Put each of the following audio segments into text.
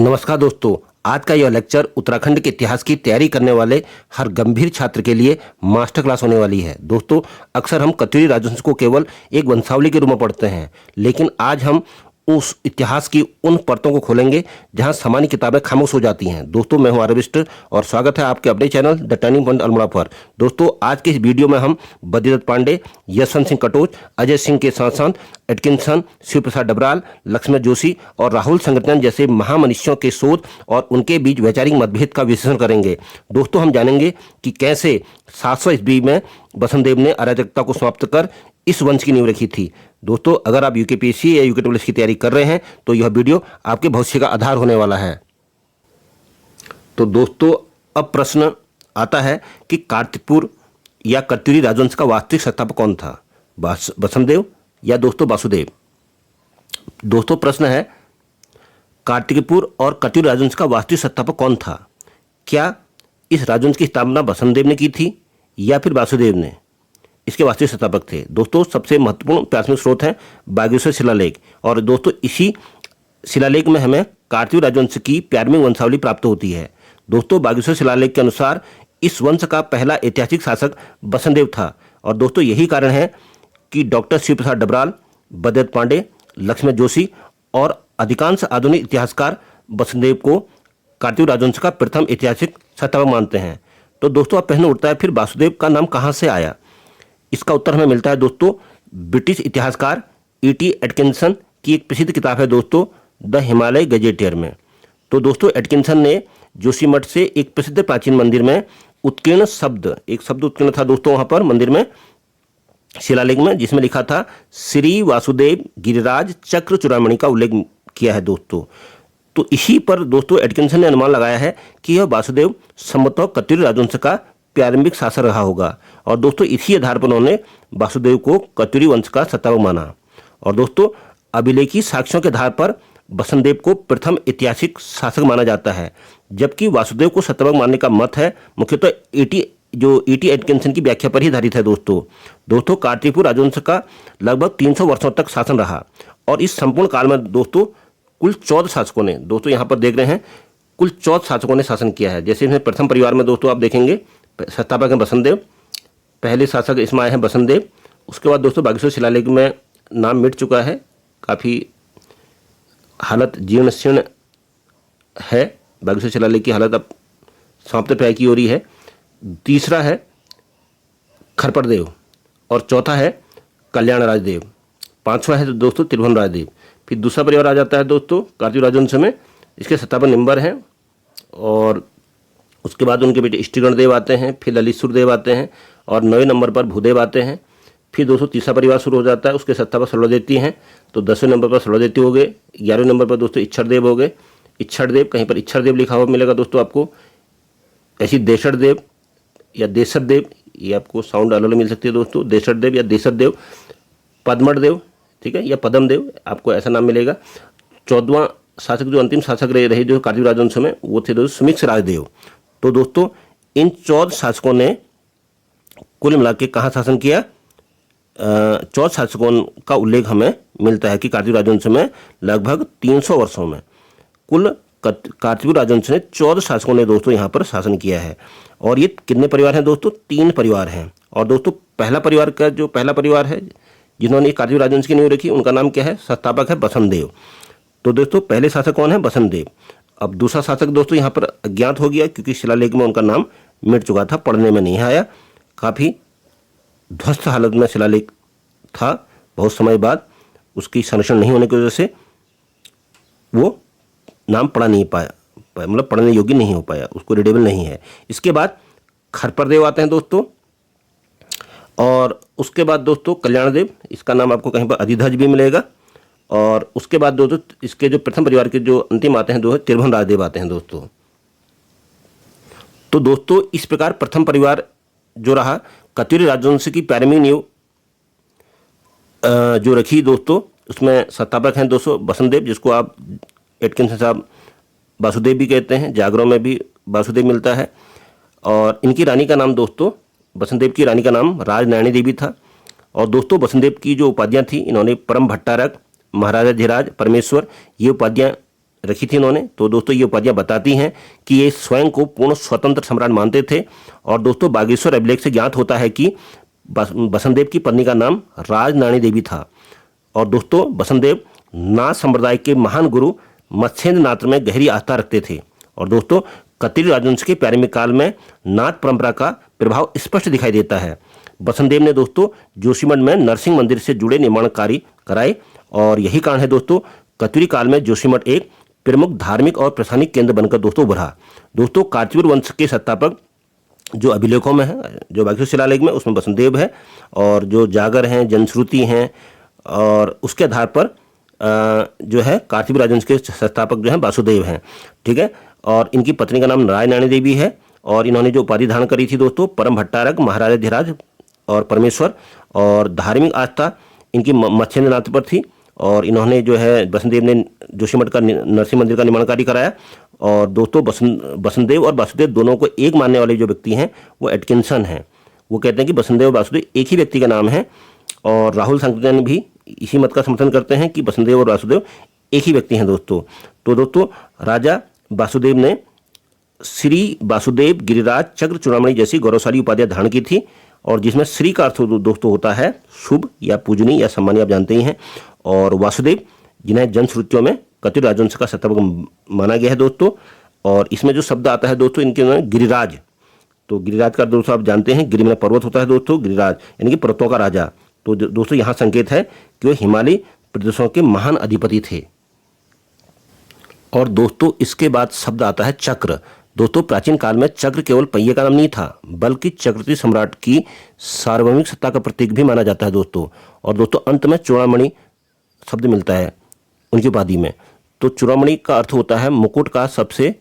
नमस्कार दोस्तों, आज का यह लेक्चर उत्तराखंड के इतिहास की तैयारी करने वाले हर गंभीर छात्र के लिए मास्टर क्लास होने वाली है। दोस्तों, अक्सर हम कत्यूरी राजवंश को केवल एक वंशावली के रूप में पढ़ते हैं, लेकिन आज हम उस इतिहास की उन परतों को खोलेंगे जहां सामान्य किताबें खामोश हो जाती हैं। दोस्तों, मैं हूं आरविस्ट और स्वागत है आपके अपने channel the turning point Almora पर। दोस्तों, आज के इस वीडियो में हम बद्रीदत्त पांडे, यशवंत सिंह कटोच, अजय सिंह के साथ एटकिंसन, शिव प्रसाद डबराल, लक्ष्मण जोशी और राहुल संगतन जैसे महामनीषियों के शोध और उनके बीच वैचारिक मतभेद का विश्लेषण करेंगे। दोस्तों, हम जानेंगे कि कैसे 700 ईस्वी में बसंतदेव ने अराजकता को समाप्त कर इस वंश की नींव रखी थी। दोस्तों, अगर आप यूकेपीएससी या यूकेट्रिपल की तैयारी कर रहे हैं तो यह वीडियो आपके भविष्य का आधार होने वाला है। तो दोस्तों, अब प्रश्न आता है कि कार्तिकपुर या कत्यूरी राजवंश का वास्तविक संस्थापक कौन था, बसंतदेव या दोस्तों वासुदेव। दोस्तों, प्रश्न है कार्तिकपुर और कत्यूरी राजवंश का वास्तविक संस्थापक कौन था। क्या इस राजवंश की स्थापना बसंतदेव ने की थी या फिर वासुदेव ने इसके वास्तविक संस्थापक थे। दोस्तों, सबसे महत्वपूर्ण प्राथमिक स्रोत है बागेश्वर शिलालेख, और दोस्तों इसी शिलालेख में हमें कार्तिक राजवंश की प्रारंभिक वंशावली प्राप्त होती है। दोस्तों, बागेश्वर शिलालेख के अनुसार इस वंश का पहला ऐतिहासिक शासक बसंतदेव था, और दोस्तों यही कारण है कि डॉक्टर शिव प्रसाद डबराल, बद्रीदत्त पांडे, लक्ष्मण जोशी और अधिकांश आधुनिक इतिहासकार बसंतदेव को कार्तिक राजवंश का प्रथम ऐतिहासिक संस्थापक मानते हैं। तो दोस्तों, अब प्रश्न उठता है, फिर वासुदेव का नाम कहाँ से आया। इसका उत्तर हमें मिलता है दोस्तों ब्रिटिश इतिहासकार E.T. एटकिंसन की एक प्रसिद्ध किताब है दोस्तों द हिमालय गजेटियर में। तो दोस्तों, एटकिंसन ने जोशीमठ से एक प्रसिद्ध प्राचीन मंदिर में उत्कीर्ण शब्द, एक शब्द उत्कीर्ण था दोस्तों वहां पर मंदिर में शिलालेख में, जिसमें लिखा था श्री वासुदेव गिरिराज चक्र चूड़ामणि का उल्लेख किया है दोस्तों। तो इसी पर दोस्तों एटकिंसन ने अनुमान लगाया है कि यह वासुदेव संभवतः कत्यूरी राजवंश का प्रारंभिक शासक रहा होगा, और दोस्तों इसी आधार पर उन्होंने वासुदेव को कत्यूरी वंश का संस्थापक माना। और दोस्तों, अभिलेखी साक्ष्यों के आधार पर बसंतदेव को प्रथम ऐतिहासिक शासक माना जाता है, जबकि वासुदेव को संस्थापक मानने का मत है मुख्यतः E.T. एटकिंसन की व्याख्या पर ही आधारित है दोस्तों कार्तिकपुर राजवंश का लगभग 300 वर्षों तक शासन रहा, और इस संपूर्ण काल में दोस्तों कुल 14 शासकों ने, दोस्तों यहाँ पर देख रहे हैं, कुल 14 शासकों ने शासन किया है। जैसे इसमें प्रथम परिवार में दोस्तों आप देखेंगे संस्थापक हैं बसंतदेव, पहले शासक इसमें आए हैं बसंतदेव। उसके बाद दोस्तों बागेश्वर शिलालेख में नाम मिट चुका है, काफ़ी हालत जीर्ण शीर्ण है, बागेश्वर शिलालेख की हालत अब समाप्त प्राय की हो रही है। तीसरा है खरपरदेव और चौथा है कल्याण राजदेव, पांचवा है दोस्तों त्रिभुवन राजदेव। फिर दूसरा परिवार आ जाता है दोस्तों कार्तिक राजवंश में, इसके संस्थापक निम्बर हैं, और उसके बाद उनके बेटे इष्टिगण देव आते हैं, फिर ललितसुर देव आते हैं, और 9वें नंबर पर भूदेव आते हैं। फिर दोस्तों तीसरा परिवार शुरू हो जाता है, उसके संस्थापक सलवदेती हैं, तो 10वें नंबर पर सलवदेती हो गए। 11वें नंबर पर दोस्तों इच्छड़देव हो गए। इच्छड़देव, कहीं पर इच्छड़देव लिखा हुआ मिलेगा दोस्तों आपको, ऐसी देशड़देव या देशरदेव, ये आपको साउंड अलग अलग मिल सकती है दोस्तों, देशरदेव या देशरदेव, पद्मड़देव, ठीक है, या पद्मदेव, आपको ऐसा नाम मिलेगा। 14वां शासक जो अंतिम शासक रहे जो कार्तिक राजवंश में, वो थे दोस्तों सुमिक्ष राजदेव। तो दोस्तों इन 14 शासकों ने कुल मिला के कहाँ शासन किया, 14 शासकों का उल्लेख हमें मिलता है कि कार्तिक राजवंश में लगभग 300 वर्षों में कुल कार्तिक राजवंश ने 14 शासकों ने दोस्तों यहाँ पर शासन किया है। और ये कितने परिवार हैं दोस्तों, 3 परिवार हैं। और दोस्तों पहला परिवार है जिन्होंने कार्तिक राजवंश की नींव रखी, उनका नाम क्या है, संस्थापक है बसंतदेव। तो दोस्तों पहले शासक कौन है, बसंतदेव। अब दूसरा शासक दोस्तों यहाँ पर अज्ञात हो गया क्योंकि शिलालेख में उनका नाम मिट चुका था, पढ़ने में नहीं आया, काफ़ी ध्वस्त हालत में शिलालेख था, बहुत समय बाद उसकी संरक्षण नहीं होने की वजह से वो नाम पढ़ा नहीं पाया, मतलब पढ़ने योग्य नहीं हो पाया, उसको रीडेबल नहीं है। इसके बाद खरपरदेव आते हैं दोस्तों, और उसके बाद दोस्तों कल्याणदेव, इसका नाम आपको कहीं पर अधिध्वज भी मिलेगा। और उसके बाद दोस्तों इसके जो प्रथम परिवार के जो अंतिम आते हैं दो त्रिभुवन राजदेव आते हैं दोस्तों। तो दोस्तों इस प्रकार प्रथम परिवार जो रहा कत्यूरी राजवंश की प्रारंभिक नींव जो रखी दोस्तों, उसमें संस्थापक हैं दोस्तों बसंतदेव, जिसको आप एटकिंसन साहब वासुदेव भी कहते हैं, जागरों में भी वासुदेव मिलता है। और इनकी रानी का नाम दोस्तों, बसंतदेव की रानी का नाम राजनयनी देवी था। और दोस्तों बसंतदेव की जो उपाधियाँ थी, इन्होंने परम भट्टारक, महाराजा धीराज, परमेश्वर, ये उपाधियाँ रखी थी इन्होंने। तो दोस्तों ये उपाधियां बताती हैं कि ये स्वयं को पूर्ण स्वतंत्र सम्राट मानते थे। और दोस्तों बागेश्वर अभिलेख से ज्ञात होता है कि बसंत देव की पत्नी का नाम राजनाणी देवी था। और दोस्तों बसंत देव नाथ संप्रदाय के महान गुरु मत्स्येंद्र नाथ में गहरी आस्था रखते थे। और दोस्तों कत्यूरी राजवंश के प्रारंभिक काल में नाथ परंपरा का प्रभाव स्पष्ट दिखाई देता है। बसंत देव ने दोस्तों जोशीमठ में नरसिंह मंदिर से जुड़े निर्माण कार्य कराए। और यही कारण है दोस्तों कत्यूरी काल में जोशीमठ एक प्रमुख धार्मिक और प्रशासनिक केंद्र बनकर दोस्तों उभरा। दोस्तों कांचीपुर वंश के संस्थापक जो अभिलेखों में है, जो बागेश्वर शिलालेख में, उसमें बसंत देव है। और जो जागर हैं, जनश्रुति हैं, और उसके आधार पर जो है कांचीपुर राजवंश के संस्थापक जो हैं वासुदेव हैं। ठीक है। और इनकी पत्नी का नाम राजनाणी देवी है। और इन्होंने जो उपाधि धारण करी थी दोस्तों परम भट्टारक, महाराजा धीराज और परमेश्वर। और धार्मिक आस्था इनकी मत्स्येंद्र नाथ पर थी। और इन्होंने जो है बसंत देव ने जोशीमठ का नरसिंह मंदिर का निर्माण कार्य कराया। और दोस्तों बसंत देव और वासुदेव दोनों को एक मानने वाले जो व्यक्ति हैं वो एटकिंसन हैं। वो कहते हैं कि बसंत देव और वासुदेव एक ही व्यक्ति का नाम है। और राहुल सांकृत्यायन भी इसी मत का समर्थन करते हैं कि बसंत देव और वासुदेव एक ही व्यक्ति हैं दोस्तों। तो दोस्तों राजा वासुदेव ने श्री वासुदेव गिरिराज चक्र चूड़ामणि जैसी गौरवशाली उपाधियां धारण की थी। और जिसमें श्री का अर्थ दोस्तों होता है शुभ या पूजनीय या सम्मानीय, आप जानते ही हैं। और वासुदेव जिन्हें जनश्रुतियों में कत्यूरी राजवंश का संस्थापक माना गया है दोस्तों। और इसमें जो शब्द आता है दोस्तों इनके नाम गिरिराज। तो गिरिराज का दोस्तों आप जानते हैं गिरि में पर्वत होता है दोस्तों, गिरिराज यानी कि पर्वतों का राजा। तो दोस्तों यहाँ संकेत है कि वो हिमालय प्रदेशों के महान अधिपति थे। और दोस्तों इसके बाद शब्द आता है चक्र। दोस्तों प्राचीन काल में चक्र केवल पहिए का नाम नहीं था, बल्कि चक्रवर्ती सम्राट की सार्वभौमिक सत्ता का प्रतीक भी माना जाता है दोस्तों। और दोस्तों अंत में चूड़ामणि शब्द मिलता है उनकी उपाधि में। तो चूड़ामणि का अर्थ होता है मुकुट का सबसे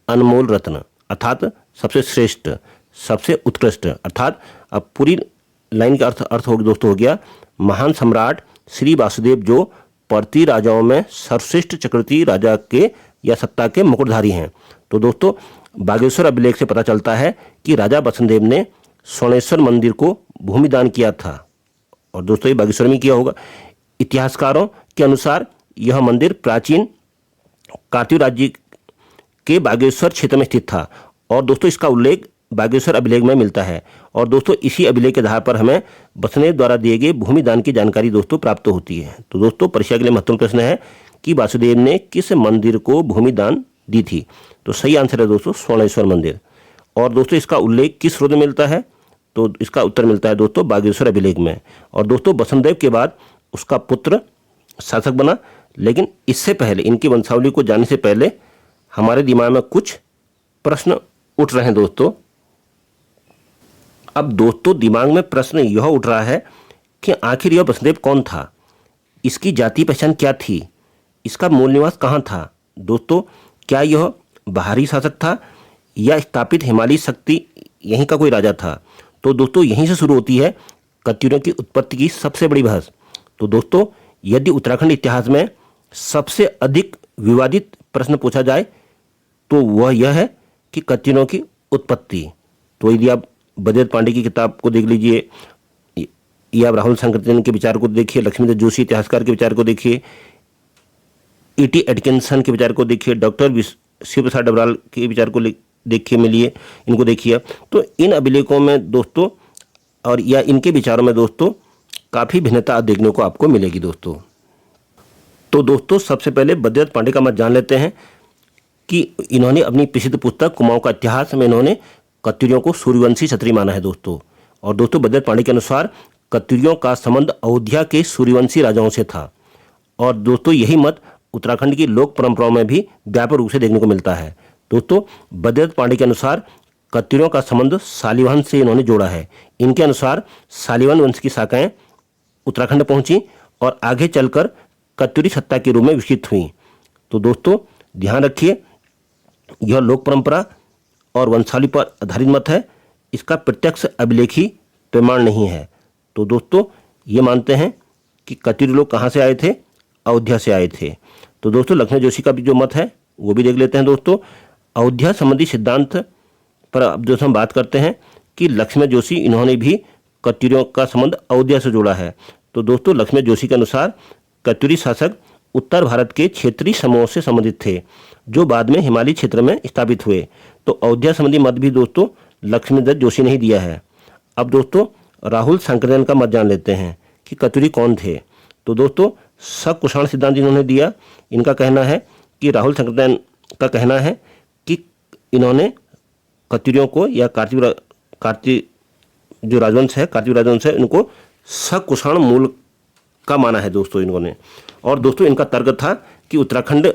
अनमोल रत्न, अर्थात सबसे श्रेष्ठ, सबसे उत्कृष्ट। अर्थात अब पूरी लाइन का अर्थ हो दोस्तों हो गया महान सम्राट श्री वासुदेव जो परती राजाओं में सर्वश्रेष्ठ चक्रवर्ती राजा के या सत्ता के मुकुटधारी हैं। तो दोस्तों बागेश्वर अभिलेख से पता चलता है कि राजा बसंत देव ने सोनेश्वर मंदिर को भूमि दान किया था। और दोस्तों ये बागेश्वर में किया होगा। इतिहासकारों के अनुसार यह मंदिर प्राचीन कांचीपुर राज्य के बागेश्वर क्षेत्र में स्थित था। और दोस्तों इसका उल्लेख बागेश्वर अभिलेख में मिलता है। और दोस्तों इसी अभिलेख के आधार पर हमें बसंत देव द्वारा दिए गए भूमि दान की जानकारी दोस्तों प्राप्त होती है। तो दोस्तों परीक्षा के लिए महत्वपूर्ण प्रश्न है कि वासुदेव ने किस मंदिर को भूमि दान दी थी। तो सही आंसर है दोस्तों सोनेश्वर मंदिर। और दोस्तों इसका उल्लेख किस स्रोत में मिलता है, तो इसका उत्तर मिलता है दोस्तों बागेश्वर अभिलेख में। और दोस्तों बसंत देव के बाद उसका पुत्र शासक बना। लेकिन इससे पहले इनकी वंशावली को जानने से पहले हमारे दिमाग में कुछ प्रश्न उठ रहे हैं दोस्तों। अब दोस्तों दिमाग में प्रश्न यह उठ रहा है कि आखिर यह बसंत देव कौन था, इसकी जाति पहचान क्या थी, इसका मूल निवास कहाँ था। दोस्तों क्या यह बाहरी शासक था या स्थापित हिमालयी शक्ति यहीं का कोई राजा था। तो दोस्तों यहीं से शुरू होती है कत्यूरियों की उत्पत्ति की सबसे बड़ी बहस। तो दोस्तों यदि उत्तराखंड इतिहास में सबसे अधिक विवादित प्रश्न पूछा जाए तो वह यह है कि कत्यूरियों की उत्पत्ति। तो यदि आप बद्रीनाथ पांडे की किताब को देख लीजिए, या आप राहुल सांकृत्यायन के विचार को देखिए, लक्ष्मीधर जोशी इतिहासकार के विचार को देखिए, E.T. एटकिंसन के विचार को देखिए, डॉक्टर शिव प्रसाद डबराल के विचार को देखिए, मिलिए, इनको देखिए। तो इन अभिलेखों में दोस्तों और या इनके विचारों में दोस्तों काफ़ी भिन्नता देखने को आपको मिलेगी दोस्तों। तो दोस्तों सबसे पहले बद्रीनाथ पांडे का मत जान लेते हैं कि इन्होंने अपनी प्रसिद्ध पुस्तक कुमाऊं का इतिहास में इन्होंने कत्यूरियों को सूर्यवंशी क्षत्रिय माना है दोस्तों। और दोस्तों बद्रीनाथ पांडे के अनुसार कत्यूरियों का संबंध अयोध्या के सूर्यवंशी राजाओं से था। और दोस्तों यही मत उत्तराखंड की लोक परंपराओं में भी व्यापक रूप से देखने को मिलता है। दोस्तों बद्रीनाथ पांडे के अनुसार कत्यूरियों का संबंध शालिवाहन से इन्होंने जोड़ा है। इनके अनुसार शालिवाहन वंश की शाखाएं उत्तराखंड पहुंची और आगे चलकर कत्यूरी सत्ता के रूप में विकसित हुई। तो दोस्तों ध्यान रखिए यह लोक परंपरा और वंशावली पर आधारित मत है, इसका प्रत्यक्ष अभिलेखी प्रमाण नहीं है। तो दोस्तों ये मानते हैं कि कत्यूरी लोग कहाँ से आए थे, अयोध्या से आए थे। तो दोस्तों लक्ष्मण जोशी का भी जो मत है वो भी देख लेते हैं दोस्तों। अयोध्या संबंधी सिद्धांत पर अब जो हम बात करते हैं कि लक्ष्मण जोशी इन्होंने भी कत्यूरियों का संबंध अयोध्या से जोड़ा है। तो दोस्तों लक्ष्मण जोशी के अनुसार कत्यूरी शासक उत्तर भारत के क्षेत्रीय समूहों से संबंधित थे, जो बाद में हिमालयी क्षेत्र में स्थापित हुए। तो अयोध्या संबंधी मत भी दोस्तों लक्ष्मीदत्त जोशी ने ही दिया है। अब दोस्तों राहुल सांकृत्यायन का मत जान लेते हैं कि कत्यूरी कौन थे। तो दोस्तों सकुषाण सिद्धांत इन्होंने दिया। इनका कहना है कि राहुल सांकृत्यायन का कहना है कि इन्होंने कत्यूरियों को या कार्तिक जो राजवंश है, कार्तिक राजवंश है, इनको सकुषाण मूल का माना है दोस्तों इन्होंने। और दोस्तों इनका तर्क था कि उत्तराखंड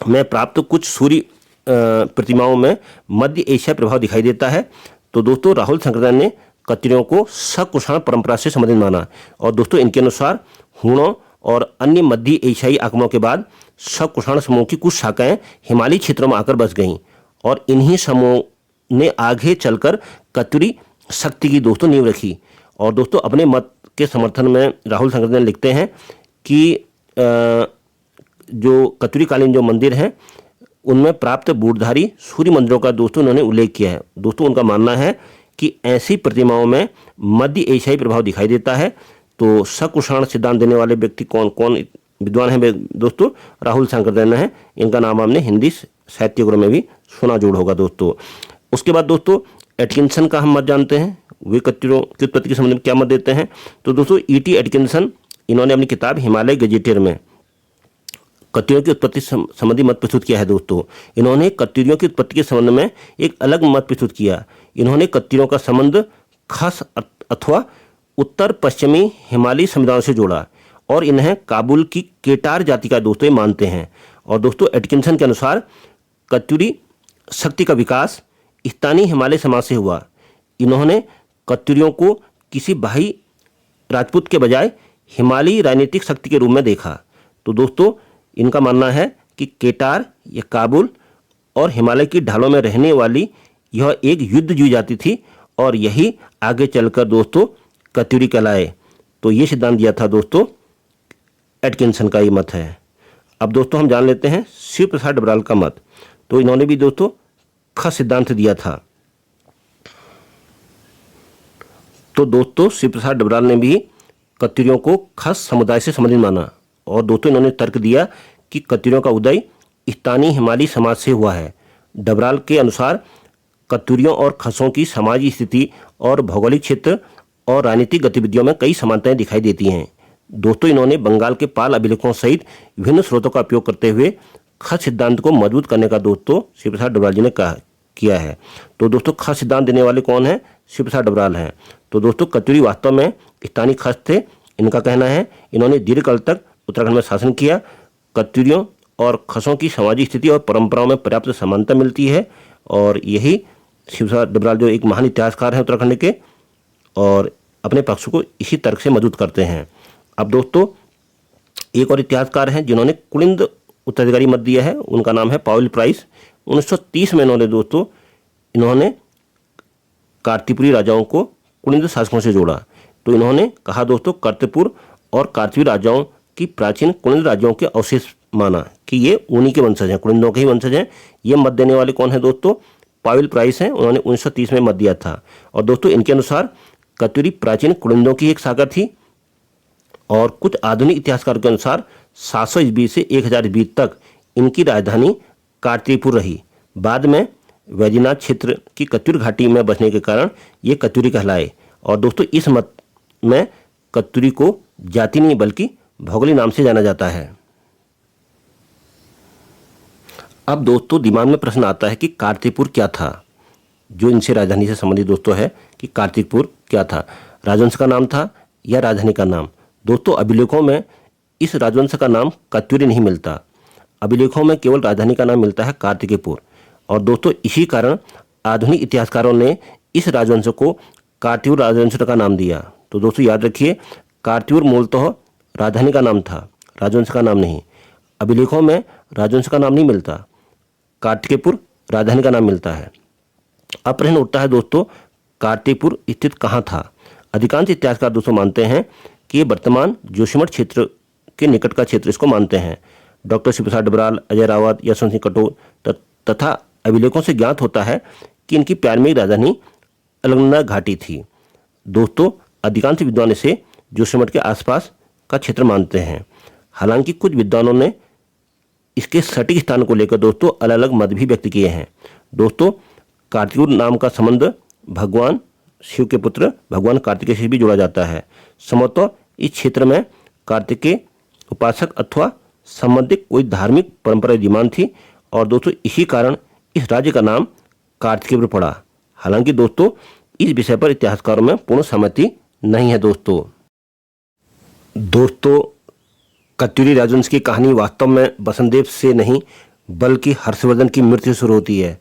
में प्राप्त कुछ सूर्य प्रतिमाओं में मध्य एशिया प्रभाव दिखाई देता है। तो दोस्तों राहुल सांकृत्यायन ने कत्यूरियों को सकुषाण परंपरा से संबंधित माना। और दोस्तों इनके अनुसार हूणों और अन्य मध्य एशियाई आगमनों के बाद सकुषाण समूह की कुछ शाखाएं हिमालयी क्षेत्रों में आकर बस गईं और इन्हीं समूह ने आगे चलकर कत्यूरी शक्ति की दोस्तों नींव रखी। और दोस्तों अपने मत के समर्थन में राहुल सांकृत्यायन लिखते हैं कि जो कत्यूरी कालीन जो मंदिर हैं उनमें प्राप्त बूढ़धारी सूर्य मंदिरों का दोस्तों उन्होंने उल्लेख किया है। दोस्तों उनका मानना है कि ऐसी प्रतिमाओं में मध्य एशियाई प्रभाव दिखाई देता है। तो सकुषाण सिद्धांत देने वाले व्यक्ति कौन कौन विद्वान हैं दोस्तों? राहुल सांकृत्यायन है। इनका नाम हमने हिंदी साहित्य गुरु में भी सुना जरूर होगा दोस्तों। उसके बाद दोस्तों एटकिंसन का हम मत जानते हैं, वे कत्यूरों की उत्पत्ति के संबंध में क्या मत देते हैं। तो दोस्तों E.T. एटकिंसन इन्होंने अपनी किताब हिमालय गजेटियर में कत्यूरियों की उत्पत्ति संबंधी मत प्रस्तुत किया है दोस्तों। इन्होंने कत्यूरियों की उत्पत्ति के संबंध में एक अलग मत प्रस्तुत किया। इन्होंने कत्यूरियों का संबंध खास अथवा उत्तर पश्चिमी हिमालयी समुदायों से जोड़ा और इन्हें काबुल की केटार जाति का दोस्तों मानते हैं। और दोस्तों एटकिंसन के अनुसार कत्यूरी शक्ति का विकास स्थानीय हिमालय समाज से हुआ। इन्होंने कत्यूरियों को किसी बाह्य राजपूत के बजाय हिमालयी राजनीतिक शक्ति के रूप में देखा। तो दोस्तों इनका मानना है कि केटार या काबुल और हिमालय की ढालों में रहने वाली यह एक युद्धजीवी जाति थी और यही आगे चलकर दोस्तों कत्यूरी कहलाए। तो ये सिद्धांत दिया था दोस्तों एटकिंसन का ये मत है। अब दोस्तों हम जान लेते हैं शिव प्रसाद डबराल का मत। तो इन्होंने भी दोस्तों खस सिद्धांत दिया था। तो दोस्तों शिव प्रसाद डबराल ने भी कत्यूरियों को खस समुदाय से संबंधित माना। और दोस्तों इन्होंने तर्क दिया कि कत्यूरियों का उदय स्थानीय हिमालयी समाज से हुआ है। डबराल के अनुसार कत्यूरियों और खसों की समाजी स्थिति और भौगोलिक क्षेत्र और राजनीतिक गतिविधियों में कई समानताएं दिखाई देती हैं। दोस्तों इन्होंने बंगाल के पाल अभिलेखों सहित विभिन्न स्रोतों का उपयोग करते हुए खस सिद्धांत को मजबूत करने का दोस्तों शिव प्रसाद डबराल जी ने किया है। तो दोस्तों खस सिद्धांत देने वाले कौन है? शिव प्रसाद डबराल हैं। तो दोस्तों कत्यूरी वास्तव में स्थानीय खस थे। इनका कहना है इन्होंने दीर्घकाल तक उत्तराखंड में शासन किया। कत्यूरियों और खसों की सामाजिक स्थिति और परंपराओं में पर्याप्त समानता मिलती है और यही शिव प्रसाद डबराल जो एक महान इतिहासकार हैं उत्तराखंड के और अपने पक्ष को इसी तर्क से मजबूत करते हैं। अब दोस्तों एक और इतिहासकार हैं जिन्होंने कुलिंद उत्तराधिकारी मत दिया है। उनका नाम है पावेल प्राइस। 1930 में इन्होंने कार्तिपुरी राजाओं को कुलिंद शासकों से जोड़ा। तो इन्होंने कहा दोस्तों कर्तपुर और कार्तिपुरी राजाओं की प्राचीन कुलिंद राज्यों के अवशेष माना कि ये उन्हीं के वंशज हैं, कुलिंदों के ही वंशज हैं। ये मत देने वाले कौन है दोस्तों? पावेल प्राइस हैं। उन्होंने 1930 में मत दिया था। और दोस्तों इनके अनुसार कत्यूरी प्राचीन कुलिंदों की एक शाखा थी और कुछ आधुनिक इतिहासकारों के अनुसार 700 ईस्वी से 1000 ईस्वी तक इनकी राजधानी कार्तिपुर रही। बाद में वैजनाथ क्षेत्र की कत्यूर घाटी में बसने के कारण ये कत्यूरी कहलाए। और दोस्तों इस मत में कत्यूरी को जाति नहीं बल्कि भौगोलिक नाम से जाना जाता है। अब दोस्तों दिमाग में प्रश्न आता है कि कार्तिपुर क्या था, जो इनसे राजधानी से संबंधित दोस्तों है कि कार्तिकपुर क्या था, राजवंश का नाम था या राजधानी का नाम। दोस्तों अभिलेखों में इस राजवंश का नाम कत्यूरी नहीं मिलता। अभिलेखों में केवल राजधानी का नाम मिलता है कार्तिकेयपुर। और दोस्तों इसी कारण आधुनिक इतिहासकारों ने इस राजवंश को कार्तिपुर राजवंश का नाम दिया। तो दोस्तों याद रखिए कार्तिपुर मूलतः राजधानी का नाम था, राजवंश का नाम नहीं। अभिलेखों में राजवंश का नाम नहीं मिलता, कार्तिकेयपुर राजधानी का नाम मिलता है। अब प्रश्न उठता है दोस्तों कार्तिकपुर स्थित कहाँ था? अधिकांश इतिहासकार दोस्तों मानते हैं कि ये वर्तमान जोशीमठ क्षेत्र के निकट का क्षेत्र इसको मानते हैं। डॉक्टर शिव प्रसाद डबराल, अजय रावत, यशवंत सिंह कटोच तथा अभिलेखों से ज्ञात होता है कि इनकी प्रारंभिक राजधानी अलकनंदा घाटी थी। दोस्तों अधिकांश विद्वान इसे जोशीमठ के आसपास का क्षेत्र मानते हैं। हालांकि कुछ विद्वानों ने इसके सटीक स्थान को लेकर दोस्तों अलग अलग मत भी व्यक्त किए हैं। दोस्तों, कार्तिक नाम का संबंध भगवान शिव के पुत्र भगवान कार्तिकेय से भी जोड़ा जाता है। संभवतः इस क्षेत्र में कार्तिकेय उपासक अथवा संबंधित कोई धार्मिक परंपरा विद्यमान थी और दोस्तों इसी कारण इस राज्य का नाम कार्तिकेय पड़ा। हालांकि दोस्तों इस विषय पर इतिहासकारों में पूर्ण सहमति नहीं है। दोस्तों कत्यूरी राजवंश की कहानी वास्तव में वसुदेव से नहीं बल्कि हर्षवर्धन की मृत्यु से शुरू होती है।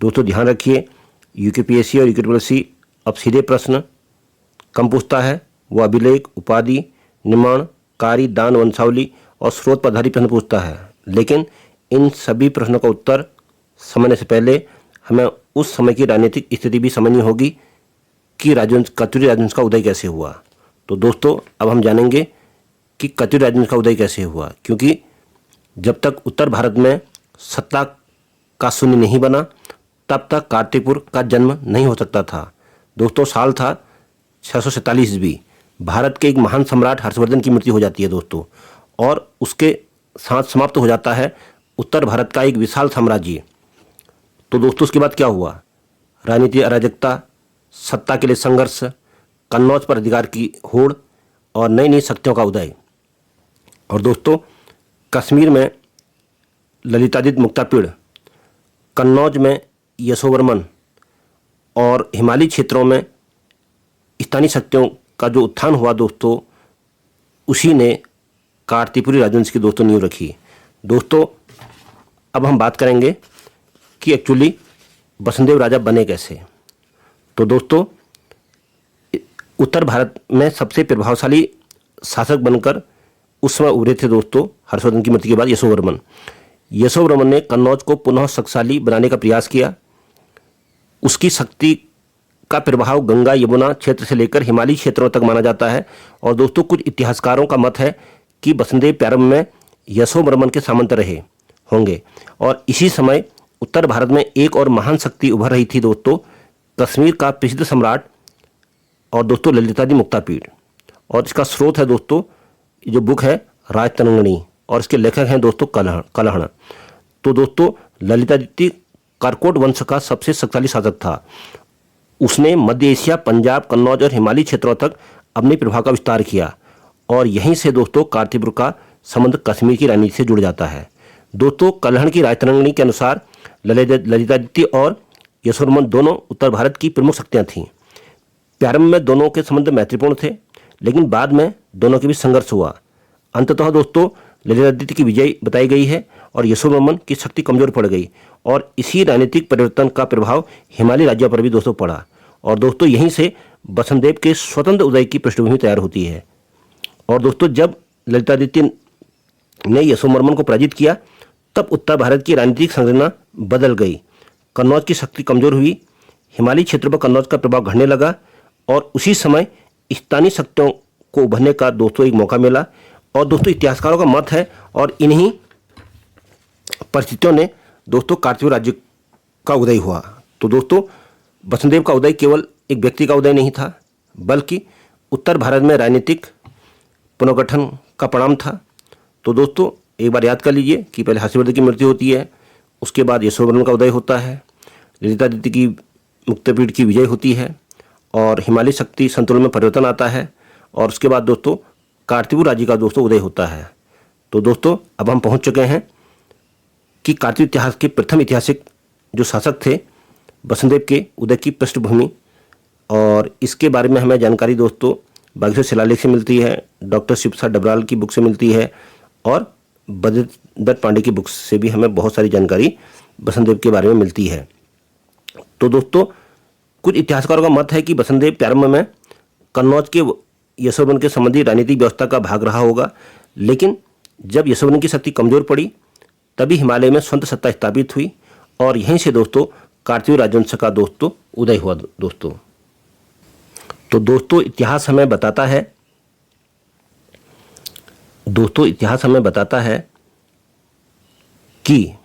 दोस्तों ध्यान रखिए, यूकेपीएससी और यूकेपीएससी अब सीधे प्रश्न कम पूछता है, वो अभिलेख, उपाधि, निर्माण, कार्य, दान, वंशावली और स्रोत पर आधारित प्रश्न पूछता है। लेकिन इन सभी प्रश्नों का उत्तर समझने से पहले हमें उस समय की राजनीतिक स्थिति भी समझनी होगी कि कत्यूरी राजवंश का उदय कैसे हुआ। तो दोस्तों अब हम जानेंगे कि कत्यूरी राजवंश का उदय कैसे हुआ, क्योंकि जब तक उत्तर भारत में सत्ता का शून्य नहीं बना तब तक कार्तिकपुर का जन्म नहीं हो सकता था। दोस्तों साल था 647 ईस्वी। भारत के एक महान सम्राट हर्षवर्धन की मृत्यु हो जाती है दोस्तों, और उसके साथ समाप्त हो जाता है उत्तर भारत का एक विशाल साम्राज्य। तो दोस्तों उसके बाद क्या हुआ? राजनीतिक अराजकता, सत्ता के लिए संघर्ष, कन्नौज पर अधिकार की होड़ और नई नई शक्तियों का उदय। और दोस्तों कश्मीर में ललितादित्य मुक्तापीड़, कन्नौज में यशोवर्मन और हिमालयी क्षेत्रों में स्थानीय शक्तियों का जो उत्थान हुआ दोस्तों, उसी ने कार्तिकपुरी राजवंश की दोस्तों नींव रखी। दोस्तों अब हम बात करेंगे कि एक्चुअली वसुदेव राजा बने कैसे। तो दोस्तों उत्तर भारत में सबसे प्रभावशाली शासक बनकर उस समय उभरे थे दोस्तों हर्षवर्धन की मृत्यु के बाद यशोवर्मन। यशोवर्मन ने कन्नौज को पुनः शक्तिशाली बनाने का प्रयास किया। उसकी शक्ति का प्रभाव गंगा यमुना क्षेत्र से लेकर हिमालयी क्षेत्रों तक माना जाता है। और दोस्तों कुछ इतिहासकारों का मत है कि वसुदेव प्रारंभ में यशोवर्मन के सामंत रहे होंगे और इसी समय उत्तर भारत में एक और महान शक्ति उभर रही थी दोस्तों, कश्मीर का प्रसिद्ध सम्राट और दोस्तों ललितादित्य मुक्तापीड़। और इसका स्रोत है दोस्तों जो बुक है राजतरंगिणी और इसके लेखक हैं दोस्तों कलहण। तो दोस्तों ललितादित्य कारकोट वंश का सबसे शक्तिशाली शासक था। उसने मध्य एशिया, पंजाब, कन्नौज और हिमालयी क्षेत्रों तक अपने प्रभाव का विस्तार किया और यहीं से दोस्तों कार्तिकपुर का संबंध कश्मीर की राजनीति से जुड़ जाता है। दोस्तों कलहण की राजतरंगिणी के अनुसार ललितादित्य और यशोवर्मन दोनों उत्तर भारत की प्रमुख शक्तियां थीं। प्रारंभ में दोनों के संबंध मैत्रीपूर्ण थे, लेकिन बाद में दोनों के बीच संघर्ष हुआ। अंततः दोस्तों ललितादित्य की विजय बताई गई है और यशोवर्मन की शक्ति कमजोर पड़ गई और इसी राजनीतिक परिवर्तन का प्रभाव हिमालयी राज्यों पर भी दोस्तों पड़ा। और दोस्तों यहीं से वसुदेव के स्वतंत्र उदय की पृष्ठभूमि तैयार होती है। और दोस्तों जब ललितादित्य ने यशोवर्मन को पराजित किया तब उत्तर भारत की राजनीतिक संरचना बदल गई। कन्नौज की शक्ति कमजोर हुई, हिमालयी क्षेत्रों पर कन्नौज का प्रभाव घटने लगा और उसी समय स्थानीय शक्तियों को उभरने का दोस्तों एक मौका मिला। और दोस्तों इतिहासकारों का मत है और इन्हीं परिस्थितियों ने दोस्तों कार्तिक राज्य का उदय हुआ। तो दोस्तों वसुदेव का उदय केवल एक व्यक्ति का उदय नहीं था, बल्कि उत्तर भारत में राजनीतिक पुनर्गठन का परिणाम था। तो दोस्तों एक बार याद कर लीजिए कि पहले हर्षवर्धन की मृत्यु होती है, उसके बाद यशोवर्मन का उदय होता है, ललितादित्य की मुक्तापीड़ की विजय होती है और हिमालयी शक्ति संतुलन में परिवर्तन आता है और उसके बाद दोस्तों कार्तिकपुर राज्य का दोस्तों उदय होता है। तो दोस्तों अब हम पहुंच चुके हैं कि कार्तिक इतिहास के प्रथम ऐतिहासिक जो शासक थे वसुदेव के उदय की पृष्ठभूमि, और इसके बारे में हमें जानकारी दोस्तों बागेश्वर शिलालेख से मिलती है, डॉक्टर शिव प्रसाद डबराल की बुक से मिलती है और बद्रीदत्त पांडे की बुक से भी हमें बहुत सारी जानकारी वसुदेव के बारे में मिलती है। तो दोस्तों कुछ इतिहासकारों का मत है कि वसुदेव प्रारंभ में कन्नौज के यशोवर्मन के संबंधी राजनीतिक व्यवस्था का भाग रहा होगा, लेकिन जब यशोवर्मन की शक्ति कमजोर पड़ी तभी हिमालय में स्वतंत्र सत्ता स्थापित हुई और यहीं से दोस्तों कार्तिक राजवंश का दोस्तों उदय हुआ दोस्तों। तो दोस्तों इतिहास हमें बताता है कि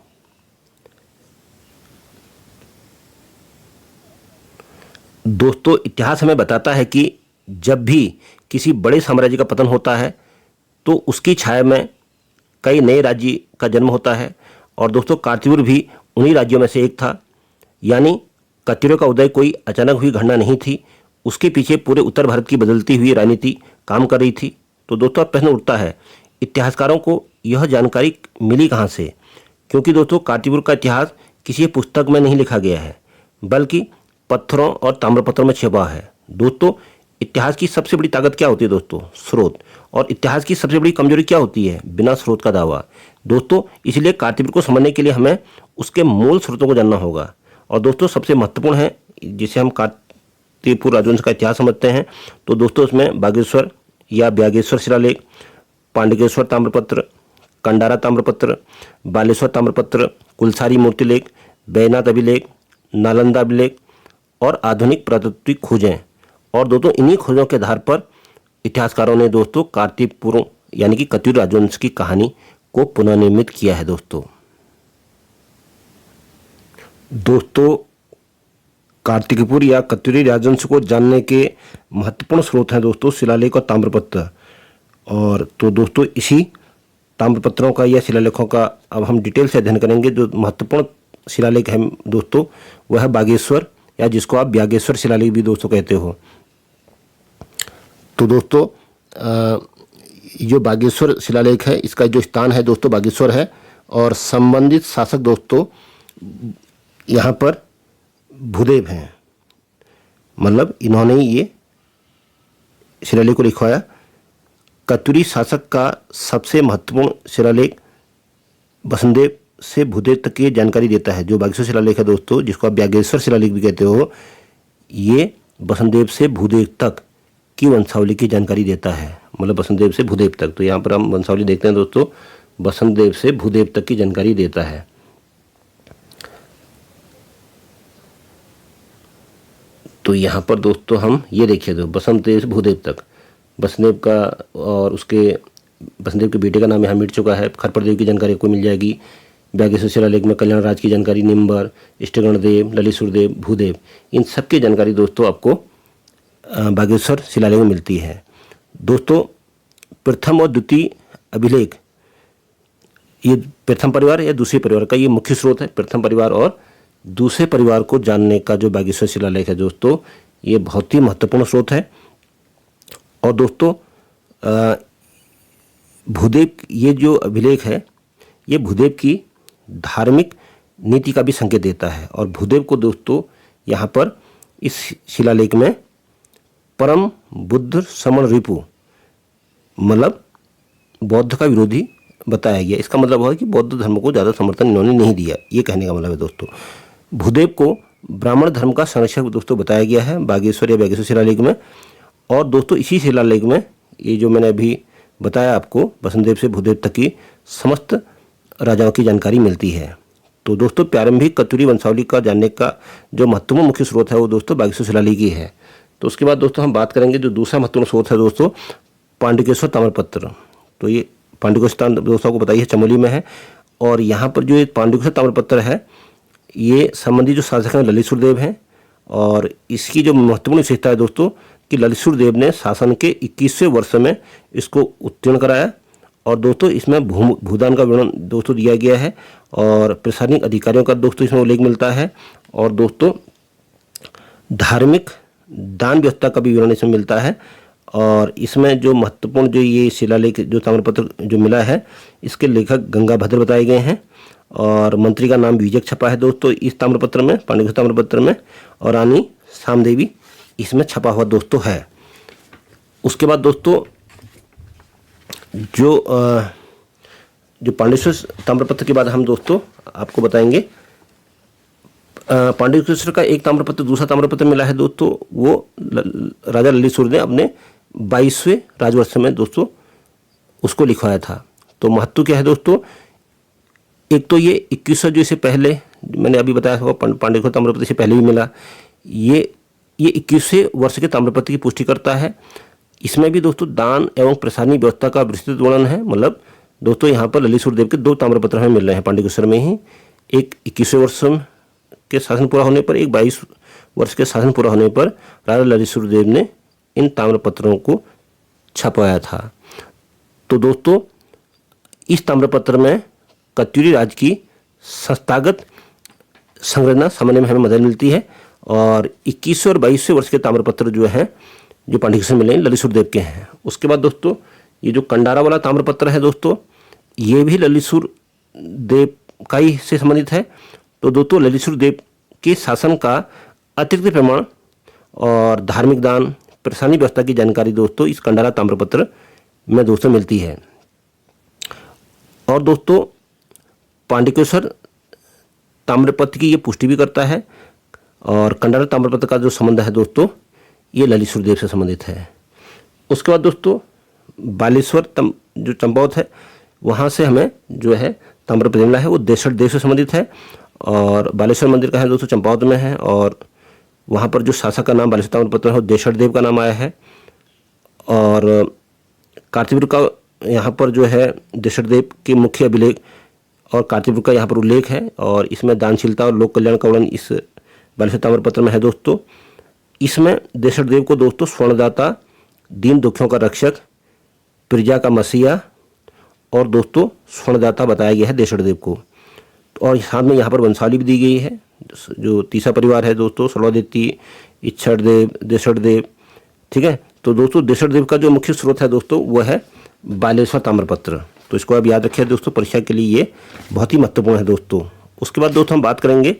जब भी किसी बड़े साम्राज्य का पतन होता है तो उसकी छाया में कई नए राज्य का जन्म होता है। और दोस्तों कार्तिपुर भी उन्हीं राज्यों में से एक था, यानी कत्यूरों का उदय कोई अचानक हुई घटना नहीं थी, उसके पीछे पूरे उत्तर भारत की बदलती हुई राजनीति काम कर रही थी। तो दोस्तों अब प्रश्न उठता है, इतिहासकारों को यह जानकारी मिली कहाँ से? क्योंकि दोस्तों कार्तिपुर का इतिहास किसी पुस्तक में नहीं लिखा गया है, बल्कि पत्थरों और ताम्रपत्रों में छिपा है। दोस्तों इतिहास की सबसे बड़ी ताकत क्या होती है दोस्तों? स्रोत। और इतिहास की सबसे बड़ी कमजोरी क्या होती है? बिना स्रोत का दावा। दोस्तों इसलिए कार्तिपुर को समझने के लिए हमें उसके मूल स्रोतों को जानना होगा। और दोस्तों सबसे महत्वपूर्ण है, जिसे हम कार्तिपुर राजवंश का इतिहास समझते हैं, तो दोस्तों उसमें बागेश्वर या ब्यागेश्वर शिलालेख, पांडुकेश्वर ताम्रपत्र, कंडारा ताम्रपत्र, बालेश्वर ताम्रपत्र, कुलसारी मूर्तिलेख, बैजनाथ अभिलेख, नालंदा अभिलेख और आधुनिक पुरातात्विक खोजें। और दोस्तों इन्हीं खोजों के आधार पर इतिहासकारों ने दोस्तों कार्तिपुर यानी कि कत्यूर राजवंश की कहानी को पुनर्निर्मित किया है। दोस्तों कार्तिकपुर या कत्यूरी राजवंश को जानने के महत्वपूर्ण स्रोत हैं दोस्तों शिलालेख और ताम्रपत्र। और तो दोस्तों इसी ताम्रपत्रों का या शिलालेखों का अब हम डिटेल से अध्ययन करेंगे। जो महत्वपूर्ण शिलालेख है दोस्तों वह है बागेश्वर, या जिसको आप ब्यागेश्वर शिलालेख भी दोस्तों कहते हो। तो दोस्तों जो बागेश्वर शिलालेख है इसका जो स्थान है दोस्तों बागेश्वर है, और संबंधित शासक दोस्तों यहाँ पर भूदेव हैं, मतलब इन्होंने ये शिलालेख को लिखवाया। कत्यूरी शासक का सबसे महत्वपूर्ण शिलालेख बसंदेव से भूदेव तक की जानकारी देता है। जो बागेश्वर शिलालेख है दोस्तों, जिसको आप ब्यागेश्वर शिलालेख भी कहते हो, ये बसंदेव से भूदेव तक की वंशावली की जानकारी देता है, मतलब बसंदेव से भूदेव तक। तो यहाँ पर हम वंशावली देखते हैं दोस्तों, बसंदेव से भूदेव तक की जानकारी देता है। तो यहाँ पर दोस्तों हम ये देखिए, तो बसंदेव से भूदेव तक, बसंदेव का और उसके बसंदेव के बेटे का नाम यहाँ मिट चुका है। खरपरदेव की जानकारी आपको मिल जाएगी। ब्यागेश्वर शिलालेख में कल्याण राज की जानकारी, निम्बर, इष्टगणदेव, ललितसुरदेव, भूदेव, इन सब की जानकारी दोस्तों आपको बागेश्वर शिलालेख में मिलती है। दोस्तों प्रथम और द्वितीय अभिलेख, ये प्रथम परिवार या दूसरे परिवार का ये मुख्य स्रोत है। प्रथम परिवार और दूसरे परिवार को जानने का जो बागेश्वर शिलालेख है दोस्तों, ये बहुत ही महत्वपूर्ण स्रोत है। और दोस्तों भूदेव, ये जो अभिलेख है ये भूदेव की धार्मिक नीति का भी संकेत देता है। और भूदेव को दोस्तों यहाँ पर इस शिलालेख में परम बुद्ध समण रिपु, मतलब बौद्ध का विरोधी बताया गया। इसका मतलब है कि बौद्ध धर्म को ज़्यादा समर्थन इन्होंने नहीं दिया, ये कहने का मतलब है दोस्तों। भूदेव को ब्राह्मण धर्म का संरक्षक दोस्तों बताया गया है बागेश्वर या बागेश्वर शिलालेख में। और दोस्तों इसी शिलालेख में ये जो मैंने अभी बताया आपको, बसंदेव से भूदेव तक की समस्त राजाओं की जानकारी मिलती है। तो दोस्तों प्रारंभिक कत्यूरी वंशावली का जानने का जो महत्वपूर्ण मुख्य स्रोत है वो दोस्तों बागेश्वर शिलालेख ही है। तो उसके बाद दोस्तों हम बात करेंगे जो दूसरा महत्वपूर्ण स्रोत है दोस्तों, पांडुकेश्वर ताम्रपत्र। तो ये पांडुकेश्वर दोस्तों को बताइए चमोली में है। और यहाँ पर जो ये पांडुकेश्वर ताम्रपत्र है, ये संबंधी जो शासक हैं ललितसुरदेव हैं। और इसकी जो महत्वपूर्ण विशेषता है दोस्तों कि ललितसुरदेव ने शासन के 21वें वर्ष में इसको उत्तीर्ण कराया। और दोस्तों इसमें भूदान का विवरण दोस्तों दिया गया है, और प्रशासनिक अधिकारियों का दोस्तों इसमें उल्लेख मिलता है। और दोस्तों धार्मिक दान व्यवस्था का भी विवरण इसमें मिलता है। और इसमें जो महत्वपूर्ण जो ये शिलालेख जो ताम्रपत्र जो मिला है, इसके लेखक गंगाभद्र बताए गए हैं। और मंत्री का नाम विजय छपा है दोस्तों इस ताम्रपत्र में, पांडुकेश्वर ताम्रपत्र में। और रानी सामदेवी इसमें छपा हुआ दोस्तों है। उसके बाद दोस्तों जो पांडुकेश्वर ताम्रपत्र के बाद हम दोस्तों आपको बताएंगे पांडुकेश्वर का एक ताम्रपत्र, दूसरा ताम्रपत्र मिला है दोस्तों, वो राजा ललितसुर ने अपने 22वें राजवर्ष में दोस्तों उसको लिखवाया था। तो महत्व क्या है दोस्तों, एक तो ये 2100 जो इससे पहले मैंने अभी बताया था पांडुकेश्वर ताम्रपत्र से पहले भी मिला, ये 21वें वर्ष के ताम्रपत्र की पुष्टि करता है। इसमें भी दोस्तों दान एवं प्रशासनिक व्यवस्था का विस्तृत वर्णन है। मतलब दोस्तों यहाँ पर ललितसुरदेव के 2 ताम्रपत्र हमें मिल रहे हैं पांडुकेश्वर में ही, एक 21वें वर्ष के शासन पूरा होने पर, एक 22 वर्ष के शासन पूरा होने पर राजा ललितसुरदेव ने इन ताम्रपत्रों को छपवाया था। तो दोस्तों इस ताम्रपत्र में कत्यूरी राज की संस्थागत संरचना समझने में हमें मदद मिलती है। और 21वें और 22वें वर्ष के ताम्रपत्र जो हैं, जो पांडिकेश्वर मिले हैं, ललित देव के हैं। उसके बाद दोस्तों ये जो कंडारा वाला ताम्रपत्र है दोस्तों, ये भी ललित देव का ही से संबंधित है। तो दोस्तों ललित देव के शासन का अतिरिक्त प्रमाण और धार्मिक दान, प्रशासनिक व्यवस्था की जानकारी दोस्तों इस कंडारा ताम्रपत्र में दोस्तों मिलती है। और दोस्तों पांडिकेश्वर ताम्रपत्र की ये पुष्टि भी करता है। और कंडारा ताम्रपत्र का जो संबंध है दोस्तों, ये ललित देव से संबंधित है। उसके बाद दोस्तों बालेश्वर जो चंपावत है, वहाँ से हमें जो है ताम्रपत्र मिला है, वो देशड़ देव से संबंधित है। और बालेश्वर मंदिर का है दोस्तों, चंपावत में है। और वहाँ पर जो शासक का नाम बालेश्वर ताम्रपत्र है, वो देशड़ देव का नाम आया है। और कार्तिकपुर का यहाँ पर जो है देशड़ देव के मुख्य अभिलेख और कार्तिकपुर का यहाँ पर उल्लेख है। और इसमें दानशीलता और लोक कल्याण का वर्णन इस बालेश्वर ताम्रपत्र में है दोस्तों। इसमें देशड़ देव को दोस्तों स्वर्णदाता, दीन दुखियों का रक्षक, प्रजा का मसीहा और दोस्तों स्वर्णदाता बताया गया है देशड़ देव को। और साथ में यहाँ पर वंशावली भी दी गई है। जो तीसरा परिवार है दोस्तों, सर्वादित्य, इच्छड़ देव, देशड़ देव, ठीक है। तो दोस्तों देशड़ देव का जो मुख्य स्रोत है दोस्तों, वह है बालेश्वर ताम्रपत्र। तो इसको आप याद रखिए दोस्तों, परीक्षा के लिए ये बहुत ही महत्वपूर्ण है दोस्तों। उसके बाद दोस्तों हम बात करेंगे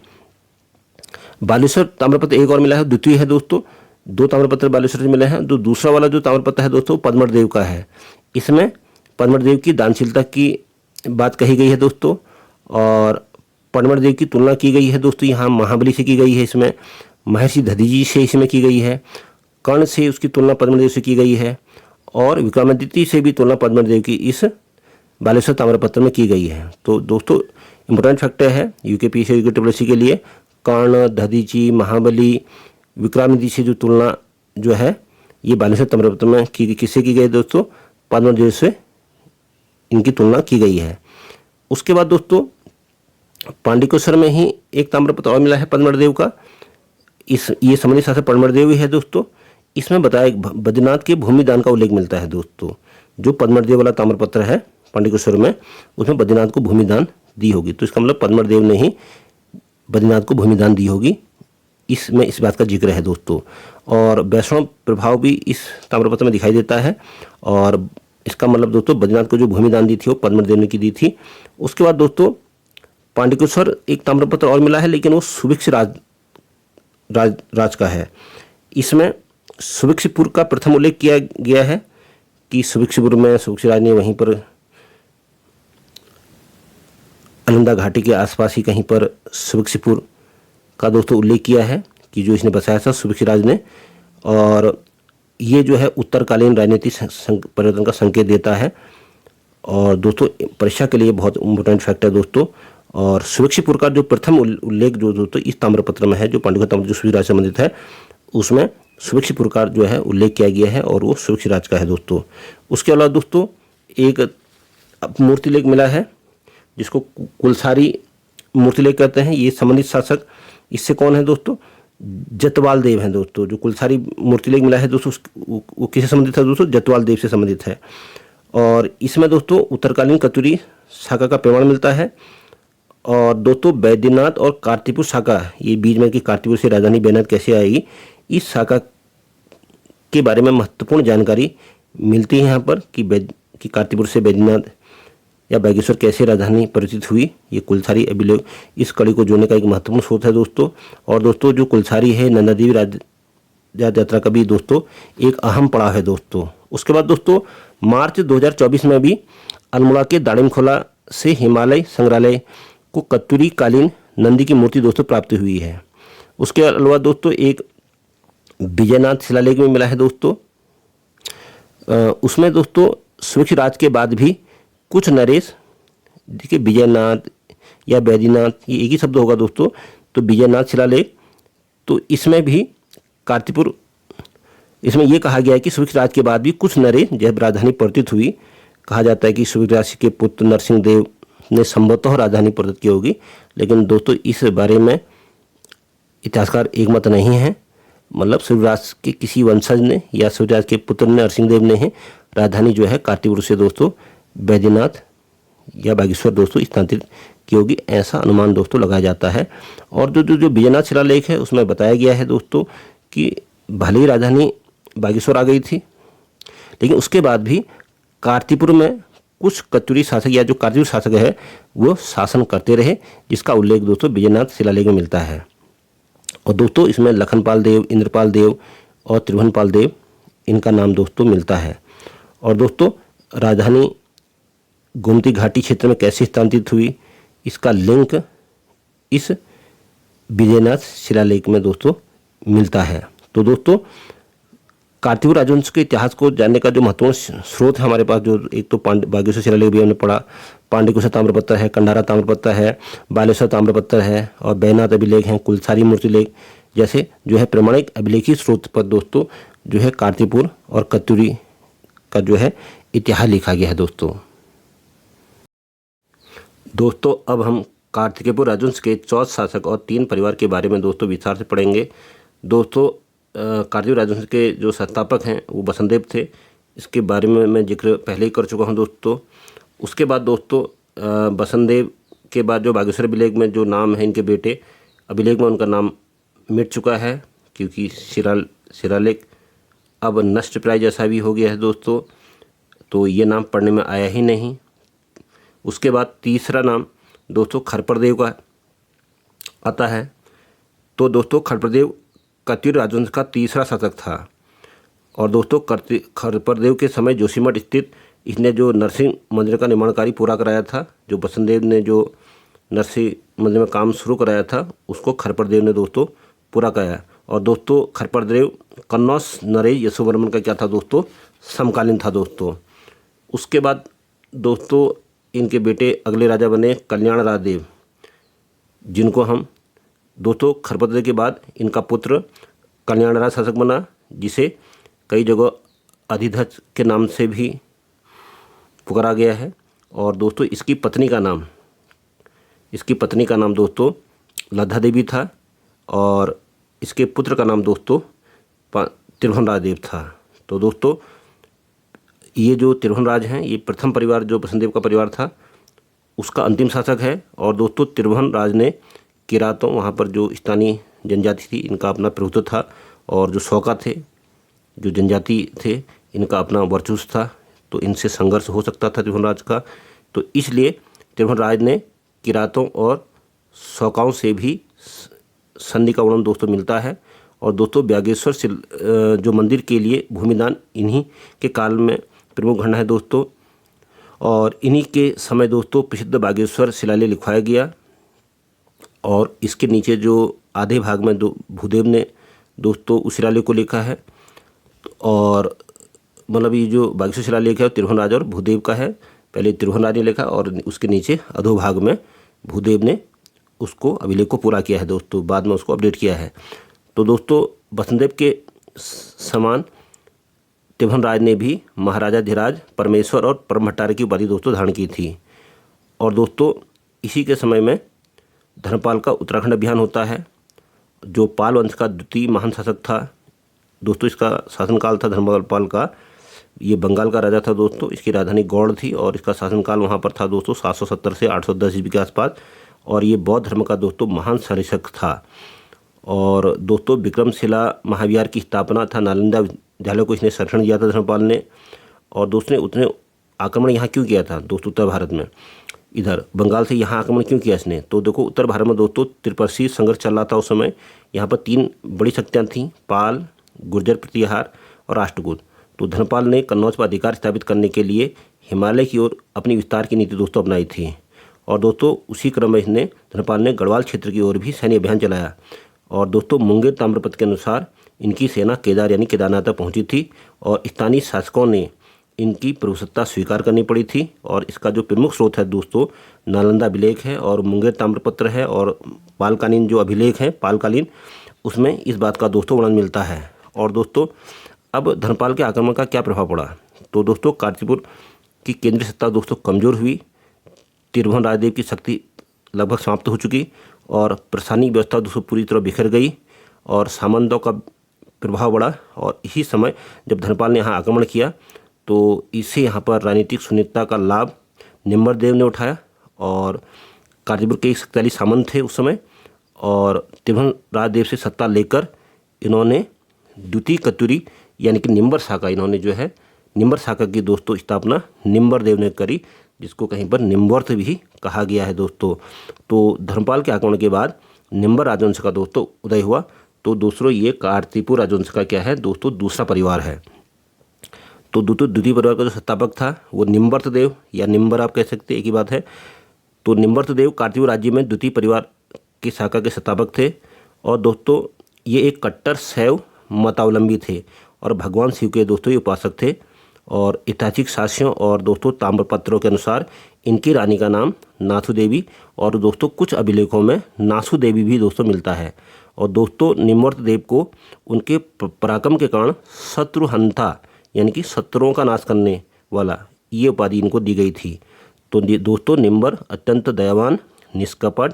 बालेश्वर ताम्रपत्र एक और मिला है, द्वितीय है दोस्तों। 2 ताम्रपत्र बालेश्वर से मिले हैं। जो दूसरा वाला जो ताम्रपत्र है दोस्तों, पद्मड़ देव का है। इसमें पद्मड़ देव की दानशीलता की बात कही गई है दोस्तों। और पद्मड़ देव की तुलना की गई है दोस्तों, यहाँ महाबली से की गई है, इसमें महर्षि दधीजी से इसमें की गई है, कर्ण से उसकी तुलना पद्मड़ देव से की गई है, और विक्रमादित्य से भी तुलना पद्मड़ देव की इस बालेश्वर ताम्रपत्र में की गई है। तो दोस्तों इंपॉर्टेंट फैक्टर है यूकेपीएससी और यूकेटीसी के लिए, कर्ण, दधीची, महाबली, विक्रमादित्य से जो तुलना जो है ये बालेश्वर ताम्रपत्र में किससे की गई दोस्तों, पद्मड़ देव से इनकी तुलना की गई है। उसके बाद दोस्तों पांडिकेश्वर में ही एक ताम्रपत्र और मिला है पद्मड़ देव का। ये संबंधित शासक पद्मड़ देव ही है दोस्तों। इसमें बताया बद्रीनाथ के भूमिदान का उल्लेख मिलता है दोस्तों। जो पद्मड़ देव वाला ताम्रपत्र है पांडिकेश्वर में, उसमें बद्रीनाथ को भूमिदान दी होगी। तो इसका मतलब पद्मड़ देव ने ही बद्रीनाथ को भूमिदान दी होगी, इसमें इस बात का जिक्र है दोस्तों। और वैष्णव प्रभाव भी इस ताम्रपत्र में दिखाई देता है। और इसका मतलब दोस्तों बद्रीनाथ को जो भूमिदान दी थी वो पद्मड़ देव ने की दी थी। उसके बाद दोस्तों पांडिकेश्वर एक ताम्रपत्र और मिला है, लेकिन वो सुभिक्ष राज का है। इसमें सुभिक्षपुर का प्रथम उल्लेख किया गया है कि सुभिक्षपुर में सुभिक्ष राज ने वहीं पर अलंदा घाटी के आसपास ही कहीं पर सुभिक्षपुर का दोस्तों उल्लेख किया है कि जो इसने बसाया था सुभिक्ष राज ने। और ये जो है उत्तरकालीन राजनीतिक परिवर्तन का संकेत देता है। और दोस्तों परीक्षा के लिए बहुत इंपॉर्टेंट फैक्ट है दोस्तों। और सुभिक्षपुर का जो प्रथम उल्लेख जो दोस्तों इस ताम्रपत्र में है, जो पांडिकेश्वर ताम्रपत्र जो सुभिक्ष राज से संबंधित है, उसमें सुभिक्षपुर का जो है उल्लेख किया गया है और वो सुभिक्ष राज का है दोस्तों। उसके अलावा दोस्तों एक मूर्तिलेख मिला है जिसको कुलसारी मूर्तिलेख कहते हैं। ये संबंधित शासक इससे कौन है दोस्तों, जतवाल देव हैं दोस्तों। जो कुलसारी मूर्तिलेख मिला है दोस्तों वो किससे संबंधित है दोस्तों, जतवाल देव से संबंधित है। और इसमें दोस्तों उत्तरकालीन कत्यूरी शाखा का प्रमाण मिलता है। और दोस्तों बैद्यनाथ और कार्तिकपुर शाखा, ये बीच में कि कार्तिकपुर से राजधानी बैद्यनाथ कैसे आएगी, इस शाखा के बारे में महत्वपूर्ण जानकारी मिलती है यहाँ पर कि कार्तिकपुर से बैद्यनाथ या बागेश्वर कैसे राजधानी परिवर्तित हुई। ये कुलसारी अभिलेख इस कड़ी को जोड़ने का एक महत्वपूर्ण स्रोत है दोस्तों। और दोस्तों जो कुलसारी है नंदा देवी राज यात्रा का भी दोस्तों एक अहम पड़ाव है दोस्तों। उसके बाद दोस्तों मार्च 2024 में भी अल्मोड़ा के दाड़िमखोला से हिमालय संग्रहालय को कत्यूरी कालीन नंदी की मूर्ति दोस्तों प्राप्त हुई है। उसके अलावा दोस्तों एक विजयनाथ शिलालेख में मिला है दोस्तों। उसमें दोस्तों सुभिक्ष राज के बाद भी कुछ नरेश, देखिए विजयनाथ या बैद्यनाथ ये एक ही शब्द होगा दोस्तों, तो विजयनाथ शिलालेख, तो इसमें भी कार्तिकपुर, इसमें यह कहा गया है कि सुभिक्ष राज के बाद भी कुछ नरेश जब राजधानी परिवर्तित हुई, कहा जाता है कि सुभिक्ष राज के पुत्र नरसिंह देव ने संभवतः राजधानी परिवर्तित की होगी। लेकिन दोस्तों इस बारे में इतिहासकार एक मत नहीं है। मतलब सुभिक्ष राज के किसी वंशज ने या सुभिक्ष राज के पुत्र नरसिंह देव ने ही राजधानी जो है कार्तिकपुर से दोस्तों बैद्यनाथ या बागेश्वर दोस्तों स्थानांतरित की होगी, ऐसा अनुमान दोस्तों लगाया जाता है। और जो विजयनाथ शिलालेख है उसमें बताया गया है दोस्तों कि भले ही राजधानी बागेश्वर आ गई थी, लेकिन उसके बाद भी कार्तिपुर में कुछ कत्यूरी शासक या जो कार्तिपुर शासक है वो शासन करते रहे, जिसका उल्लेख दोस्तों विजयनाथ शिलालेख में मिलता है। और दोस्तों इसमें लखनपाल देव, इंद्रपाल देव और त्रिभुवनपाल देव इनका नाम दोस्तों मिलता है। और दोस्तों राजधानी गोमती घाटी क्षेत्र में कैसे स्थानांतरित हुई, इसका लिंक इस विजयनाथ शिलालेख में दोस्तों मिलता है। तो दोस्तों कार्तिपुर राजवंश के इतिहास को जानने का जो महत्वपूर्ण स्रोत है हमारे पास, जो एक तो बागेश्वर शिलालेख भी हमने पढ़ा, पांड्यकुशा ताम्रपत्र है, कंडारा ताम्रपत्र है, बालेश्वर ताम्रपत्र है और बैनाथ अभिलेख हैं, कुलसारी मूर्तिलेख जैसे जो है प्रमाणिक अभिलेखी स्रोत पर दोस्तों जो है कार्तिपुर और कत्यूरी का जो है इतिहास लिखा गया है। दोस्तों अब हम कार्तिकेयपुर राजवंश के 14 शासक और 3 परिवार के बारे में दोस्तों विस्तार से पढ़ेंगे। दोस्तों कार्तिकेय राजवंश के जो संस्थापक हैं वो बसंतदेव थे, इसके बारे में मैं जिक्र पहले ही कर चुका हूं दोस्तों। उसके बाद दोस्तों बसंतदेव के बाद जो बागेश्वर अभिलेख में जो नाम है इनके बेटे, अभिलेख में उनका नाम मिट चुका है क्योंकि शिलालेख अब नष्ट प्राय जैसा भी हो गया है दोस्तों, तो ये नाम पढ़ने में आया ही नहीं। उसके बाद तीसरा नाम दोस्तों खरपरदेव का आता है। तो दोस्तों खरपरदेव कत्यूरी राजवंश का तीसरा शासक था। और दोस्तों खरपरदेव के समय जोशीमठ स्थित इसने जो नरसिंह मंदिर का निर्माण कार्य पूरा कराया था, जो बसंतदेव ने जो नरसिंह मंदिर में काम शुरू कराया था उसको खरपरदेव ने दोस्तों पूरा कराया। और दोस्तों खरपरदेव कन्नौज नरेश यशोवर्मन का क्या था दोस्तों, समकालीन था दोस्तों। उसके बाद दोस्तों इनके बेटे अगले राजा बने कल्याण राजदेव, जिनको हम दोस्तों खरपरदेव के बाद इनका पुत्र कल्याण राज शासक बना, जिसे कई जगह अधिध्वज के नाम से भी पुकारा गया है। और दोस्तों इसकी पत्नी का नाम दोस्तों लद्दा देवी था और इसके पुत्र का नाम दोस्तों त्रिभुवन राजदेव था। तो दोस्तों ये जो त्रिभुवन राज हैं ये प्रथम परिवार जो बसंतदेव का परिवार था उसका अंतिम शासक है। और दोस्तों त्रिभुवन राज ने किरातों, वहाँ पर जो स्थानीय जनजाति थी इनका अपना प्रभुत्व था, और जो शौका थे जो जनजाति थे इनका अपना वर्चस्व था, तो इनसे संघर्ष हो सकता था त्रिभुवन राज का। तो इसलिए त्रिभुवन राज ने किरातों और शौकाओं से भी संधि का वर्णन दोस्तों मिलता है। और दोस्तों बागेश्वर जो मंदिर के लिए भूमिदान इन्हीं के काल में प्रमुख घटना है दोस्तों। और इन्हीं के समय दोस्तों प्रसिद्ध बागेश्वर शिलालेख लिखवाया गया। और इसके नीचे जो आधे भाग में भूदेव ने दोस्तों उस शिलालेख को लिखा है। और मतलब ये जो बागेश्वर शिलालेख है त्रिभुवन राज और भूदेव का है। पहले त्रिभुवन राज ने लिखा और उसके नीचे अधोभाग में भूदेव ने उसको अभिलेख को पूरा किया है दोस्तों, बाद में उसको अपडेट किया है। तो दोस्तों बसंतदेव के समान त्रिभुवन राज ने भी महाराजा धीराज, परमेश्वर और परम भट्टारक की उपाधि दोस्तों धारण की थी। और दोस्तों इसी के समय में धर्मपाल का उत्तराखंड अभियान होता है, जो पाल वंश का द्वितीय महान शासक था दोस्तों। इसका शासनकाल था धर्मपाल का, ये बंगाल का राजा था दोस्तों। इसकी राजधानी गौड़ थी और इसका शासनकाल वहाँ पर था दोस्तों 770 से 810 ईस्वी के आसपास। और ये बौद्ध धर्म का दोस्तों महान संरक्षक था। और दोस्तों विक्रमशिला महाविहार की स्थापना था नालंदा विद्यालय को इसने संरक्षण दिया था धर्मपाल ने। और दोस्तों उसने आक्रमण यहाँ क्यों किया था दोस्तों, उत्तर भारत में, इधर बंगाल से यहाँ आक्रमण क्यों किया इसने, तो देखो उत्तर भारत में दोस्तों त्रिपक्षीय संघर्ष चल रहा था उस समय। यहाँ पर 3 बड़ी शक्तियाँ थीं, पाल, गुर्जर प्रतिहार और राष्ट्रकूट। तो धर्मपाल ने कन्नौज पर अधिकार स्थापित करने के लिए हिमालय की ओर अपनी विस्तार की नीति दोस्तों अपनाई थी। और दोस्तों उसी क्रम में इसने धर्मपाल ने गढ़वाल क्षेत्र की ओर भी सैन्य अभियान चलाया। और दोस्तों मुंगेर ताम्रपत्र के अनुसार इनकी सेना केदार यानी केदारनाथ तक पहुंची थी और स्थानीय शासकों ने इनकी प्रभुसत्ता स्वीकार करनी पड़ी थी। और इसका जो प्रमुख स्रोत है दोस्तों नालंदा अभिलेख है और मुंगेर ताम्रपत्र है। और पालकालीन जो अभिलेख है पालकालीन, उसमें इस बात का दोस्तों वर्णन मिलता है। और दोस्तों अब धर्मपाल के आक्रमण का क्या प्रभाव पड़ा, तो दोस्तों कार्तिपुर की केंद्रीय सत्ता दोस्तों कमज़ोर हुई, त्रिभुवन राजदेव की शक्ति लगभग समाप्त हो चुकी और प्रशासनिक व्यवस्था दोस्तों पूरी तरह बिखर गई और सामंतों का प्रभाव बढ़ा। और इसी समय जब धर्मपाल ने यहाँ आक्रमण किया तो इसे यहाँ पर राजनीतिक शून्यता का लाभ निम्बरदेव ने उठाया और काजीपुर के शक्तिशाली सामंत थे उस समय, और त्रिभुवन देव से सत्ता लेकर इन्होंने द्वितीय कत्यूरी यानी कि निम्बर शाखा, इन्होंने जो है निम्बर शाखा की दोस्तों स्थापना निम्बरदेव ने करी, जिसको कहीं पर निम्बर्त भी कहा गया है दोस्तों। तो धर्मपाल के आक्रमण के बाद निम्बर राजवंश का दोस्तों उदय हुआ। तो दूसरों ये कार्तिपुर राजवंश का क्या है दोस्तों, दूसरा परिवार है। तो द्वितीय परिवार का जो संस्थापक था वो निम्बर्त देव या निम्बर आप कह सकते हैं, एक ही बात है। तो निम्बर्त देव कार्तिपुर राज्य में द्वितीय परिवार की शाखा के संस्थापक थे, और दोस्तों ये एक कट्टर शैव मतावलंबी थे और भगवान शिव के दोस्तों ये उपासक थे। और ऐतिहासिक साक्ष्यों और दोस्तों ताम्रपत्रों के अनुसार इनकी रानी का नाम नाथू देवी, और दोस्तों कुछ अभिलेखों में नासु देवी भी दोस्तों मिलता है। और दोस्तों निम्बर्त देव को उनके पराक्रम के कारण शत्रुहंता यानी कि शत्रुओं का नाश करने वाला ये उपाधि इनको दी गई थी। तो दोस्तों निम्बर अत्यंत दयावान, निष्कपट,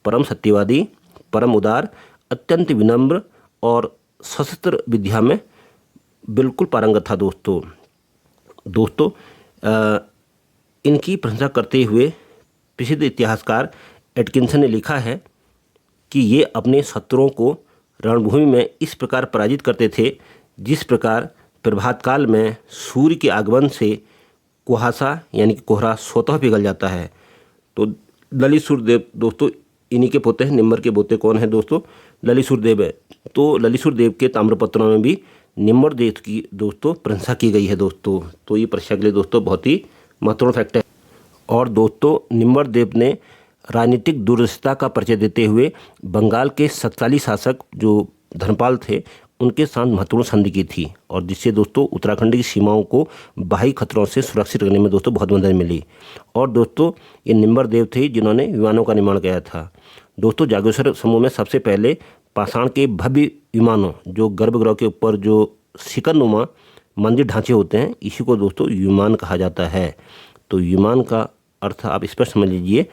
परम सत्यवादी, परम उदार, अत्यंत विनम्र और सशस्त्र विद्या में बिल्कुल पारंगत था दोस्तों। इनकी प्रशंसा करते हुए प्रसिद्ध इतिहासकार एटकिंसन ने लिखा है कि ये अपने शत्रुओं को रणभूमि में इस प्रकार पराजित करते थे जिस प्रकार प्रभात काल में सूर्य के आगमन से कुहासा यानी कि कोहरा स्वतः पिघल जाता है। तो ललित सूर्यदेव दोस्तों इन्हीं के पोते हैं। निम्बर के पोते कौन है दोस्तों, ललित सूर्यदेव है। तो ललित सूर्यदेव के ताम्रपत्रों में भी निम्बर देव की दोस्तों प्रशंसा की गई है दोस्तों। तो ये परीक्षा के लिए दोस्तों बहुत ही महत्वपूर्ण फैक्ट है। और दोस्तों निम्बर देव ने राजनीतिक दूरदर्शिता का परिचय देते हुए बंगाल के शक्तिशाली शासक जो धर्मपाल थे उनके साथ महत्वपूर्ण संधि की थी, और जिससे दोस्तों उत्तराखंड की सीमाओं को बाहरी खतरों से सुरक्षित करने में दोस्तों बहुत मदद मिली। और दोस्तों ये निम्बर देव थे जिन्होंने विमानों का निर्माण किया था। दोस्तों जागेश्वर समूह में सबसे पहले पाषाण के भव्य विमानों जो गर्भगृह के ऊपर जो शिखरनुमा मंदिर ढांचे होते हैं इसी को दोस्तों विमान कहा जाता है। तो विमान का अर्थ आप स्पष्ट समझ लीजिए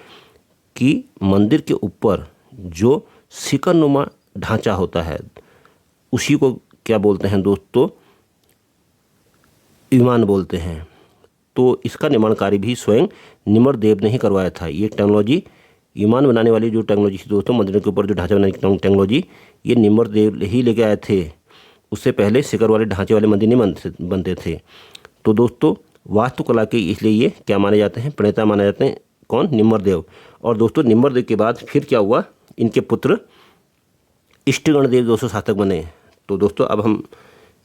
कि मंदिर के ऊपर जो शिखरनुमा ढांचा होता है उसी को क्या बोलते हैं दोस्तों, विमान बोलते हैं। तो इसका निर्माण कार्य भी स्वयं निम्बर देव ने ही करवाया था। ये टेक्नोलॉजी विमान बनाने वाली जो टेक्नोलॉजी थी दोस्तों, मंदिरों के ऊपर जो ढांचा बनाने की टेक्नोलॉजी ये निम्बर देव ही लेके आए थे। उससे पहले शिखर वाले ढांचे वाले मंदिर नहीं बनते थे। तो दोस्तों वास्तुकला के इसलिए ये क्या माने जाते हैं, प्रणेता माने जाते हैं, कौन, निम्बर देव। और दोस्तों निम्बर देव के बाद फिर क्या हुआ, इनके पुत्र इष्टगण देव दोस्तों शासक बने। तो दोस्तों अब हम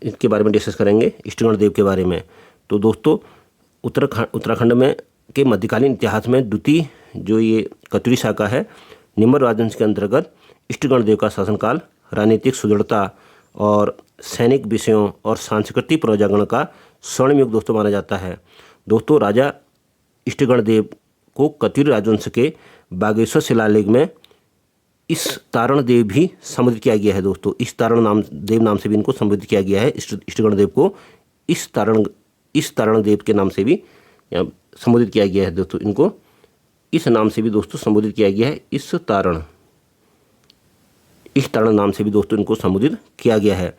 इसके बारे में डिस्कस करेंगे, इष्टगण देव के बारे में। तो दोस्तों उत्तराखंड में के मध्यकालीन इतिहास में द्वितीय जो ये कत्यूरी शाखा है निम्बर राजवंश के अंतर्गत इष्टगण देव का शासनकाल राजनीतिक सुदृढ़ता और सैनिक विषयों और सांस्कृतिक पुनर्जागरण का स्वर्ण युग दोस्तों माना जाता है। दोस्तों राजा इष्टगण देव को कत्यूरी राजवंश के बागेश्वर शिलालेख में इस तारण देव भी संबोधित किया गया है दोस्तों। इस तारण देव नाम से भी इनको संबोधित किया गया है। इष्टगण देव को इस तारण देव के नाम से भी संबोधित किया गया है दोस्तों। इनको इस नाम से भी दोस्तों संबोधित किया गया है। इस तारण नाम से भी दोस्तों इनको संबोधित किया गया है।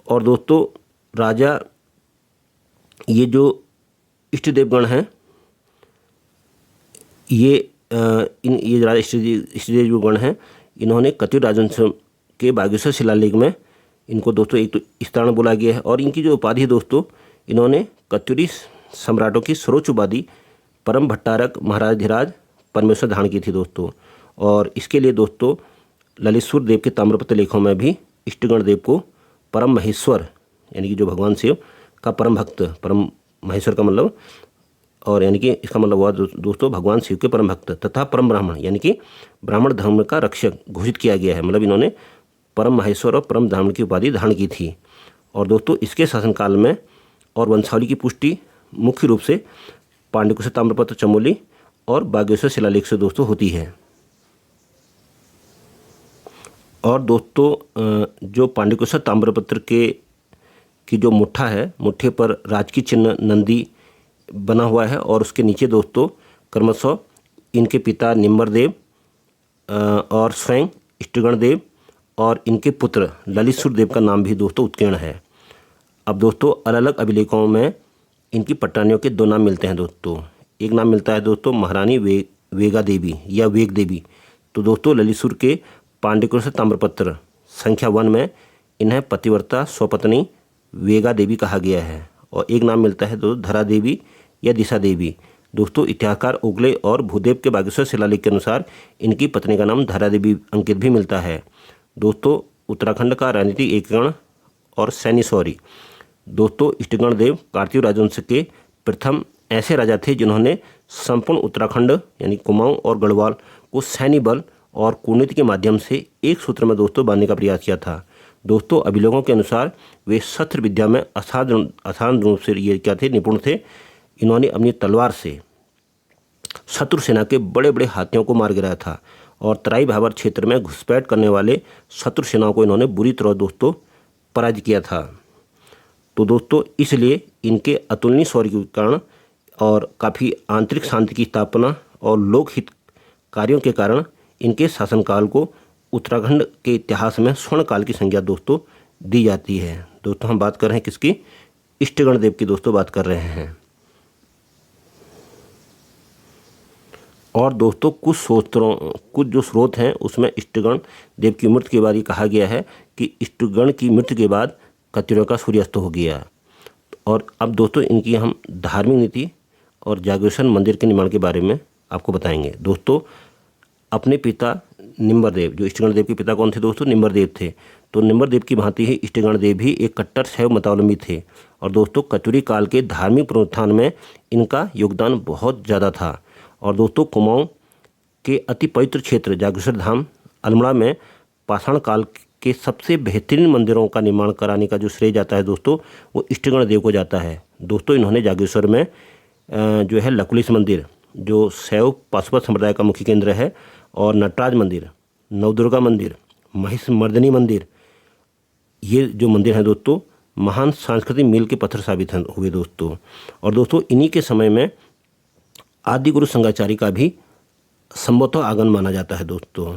और दोस्तों राजा ये जो इष्ट देवगण हैं ये राजा इष्टदेव जो गण हैं इन्होंने कत्यूरी राजवंश के बागेश्वर शिलालेख में इनको दोस्तों एक तो स्थान बोला गया है, और इनकी जो उपाधि है दोस्तों इन्होंने कत्यूरी सम्राटों की सर्वोच्च उपाधि परम भट्टारक महाराजधिराज परमेश्वर धारण की थी दोस्तों। और इसके लिए दोस्तों ललित सूर्यदेव के ताम्रपत्र लेखों में भी इष्टगण देव को परम महेश्वर यानी कि जो भगवान शिव का परम भक्त, परम महेश्वर का मतलब, और यानी कि इसका मतलब हुआ दोस्तों भगवान शिव के परम भक्त तथा परम ब्राह्मण यानी कि ब्राह्मण धर्म का रक्षक घोषित किया गया है। मतलब इन्होंने परम महेश्वर और परम ब्राह्मण की उपाधि धारण की थी। और दोस्तों इसके शासनकाल में और वंशावली की पुष्टि मुख्य रूप से पांडुकुशल ताम्रपत्र चमोली और बागेश्वर शिलालेख से दोस्तों होती है। और दोस्तों जो पांडुकुशल ताम्रपत्र की जो मुट्ठा है, मुट्ठे पर राजकीय चिन्ह नंदी बना हुआ है, और उसके नीचे दोस्तों क्रमशः इनके पिता निम्बर देव और स्वयं इष्टगण देव और इनके पुत्र ललित सूर्यदेव का नाम भी दोस्तों उत्कीर्ण है। अब दोस्तों अलग अलग अभिलेखों में इनकी पट्टानियों के दो नाम मिलते हैं दोस्तों। एक नाम मिलता है दोस्तों महारानी वेगा देवी या वेग देवी। तो दोस्तों ललितसुर के पांडिकुर से ताम्रपत्र संख्या 1 में इन्हें पतिव्रता स्वपत्नी वेगा देवी कहा गया है। और एक नाम मिलता है दोस्तों धरा देवी या दिशा देवी। दोस्तों इतिहासकार ओगले और भूदेव के बागेश्वर शिलालेख के अनुसार इनकी पत्नी का नाम धरा देवी अंकित भी मिलता है। दोस्तों उत्तराखंड का राजनीतिक एकीकरण और सैन्य शौर्य। दोस्तों इष्टगण देव कार्तिक राजवंश के प्रथम ऐसे राजा थे जिन्होंने संपूर्ण उत्तराखंड यानी कुमाऊं और गढ़वाल को सैन्य बल और कूटनीति के माध्यम से एक सूत्र में दोस्तों बांधने का प्रयास किया था। दोस्तों अभिलेखों के अनुसार वे शस्त्र विद्या में असाधारण रूप से ये क्या थे, निपुण थे। इन्होंने अपनी तलवार से शत्रु सेना के बड़े बड़े हाथियों को मार गिराया था और तराई भाबर क्षेत्र में घुसपैठ करने वाले शत्रु सेनाओं को इन्होंने बुरी तरह दोस्तों पराजित किया था। तो दोस्तों इसलिए इनके अतुलनीय शौर्य के कारण और काफ़ी आंतरिक शांति की स्थापना और लोकहित कार्यों के कारण इनके शासनकाल को उत्तराखंड के इतिहास में स्वर्ण काल की संज्ञा दोस्तों दी जाती है। दोस्तों हम बात कर रहे हैं किसकी, इष्टगण देव की दोस्तों बात कर रहे हैं। और दोस्तों कुछ जो स्रोत हैं उसमें इष्टगण देव की मृत्यु के बाद ये कहा गया है कि इष्टगण की मृत्यु के बाद कत्यूरों का सूर्यास्त हो गया। और अब दोस्तों इनकी हम धार्मिक नीति और जागेश्वर मंदिर के निर्माण के बारे में आपको बताएंगे। दोस्तों अपने पिता निम्बरदेव, जो इष्टगण देव के पिता कौन थे दोस्तों, निम्बरदेव थे। तो निम्बरदेव की भांति ही इष्टगण देव भी एक कट्टर शैव मतावलंबी थे। और दोस्तों कत्यूरी काल के धार्मिक पुनरुत्थान में इनका योगदान बहुत ज़्यादा था। और दोस्तों कुमाऊं के अति पवित्र क्षेत्र जागेश्वर धाम अल्मोड़ा में पाषाण काल के सबसे बेहतरीन मंदिरों का निर्माण कराने का जो श्रेय जाता है दोस्तों वो इष्टगण देव को जाता है। दोस्तों इन्होंने जागेश्वर में जो है लकुलिश मंदिर जो शैव पाशुपत संप्रदाय का मुख्य केंद्र है, और नटराज मंदिर, नवदुर्गा मंदिर, महिष मर्दिनी मंदिर, ये जो मंदिर हैं दोस्तों महान सांस्कृतिक मील के पत्थर साबित हुए दोस्तों। और दोस्तों इन्हीं के समय में आदि गुरु शंकराचार्य का भी संभवतः आगमन माना जाता है दोस्तों।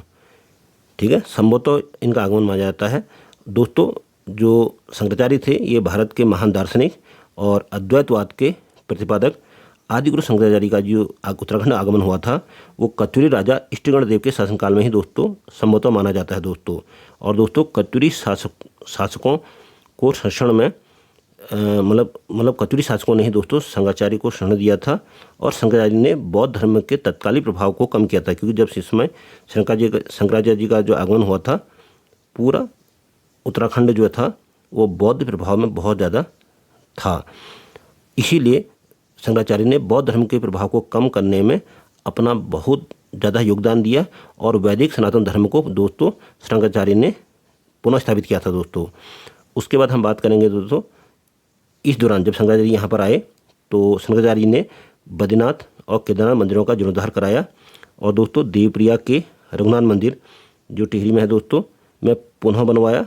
ठीक है, संभवतः इनका आगमन माना जाता है। दोस्तों जो शंकराचार्य थे ये भारत के महान दार्शनिक और अद्वैतवाद के प्रतिपादक आदि गुरु शंकराचार्य का जो उत्तराखंड आगमन हुआ था वो कत्यूरी राजा इष्टगण देव के शासनकाल में ही दोस्तों संभवतः माना जाता है दोस्तों। और दोस्तों कत्यूरी शासकों को शरण में मतलब कत्यूरी शासकों ने ही दोस्तों शंकराचार्य को शरण दिया था। और शंकराचार्य ने बौद्ध धर्म के तत्कालीन प्रभाव को कम किया था, क्योंकि जब इस समय शंकराचार्य जी का जो आगमन हुआ था पूरा उत्तराखंड जो था वो बौद्ध प्रभाव में बहुत ज़्यादा था। इसीलिए शंकराचार्य ने बौद्ध धर्म के प्रभाव को कम करने में अपना बहुत ज़्यादा योगदान दिया और वैदिक सनातन धर्म को दोस्तों शंकराचार्य ने पुनः स्थापित किया था दोस्तों। उसके बाद हम बात करेंगे दोस्तों इस दौरान जब शंकराचार्य यहाँ पर आए तो शंकराचार्य ने बद्रीनाथ और केदारनाथ मंदिरों का जीर्णोद्धार कराया। और दोस्तों देवप्रिया के रघुनाथ मंदिर जो टिहरी में है दोस्तों में पुनः बनवाया।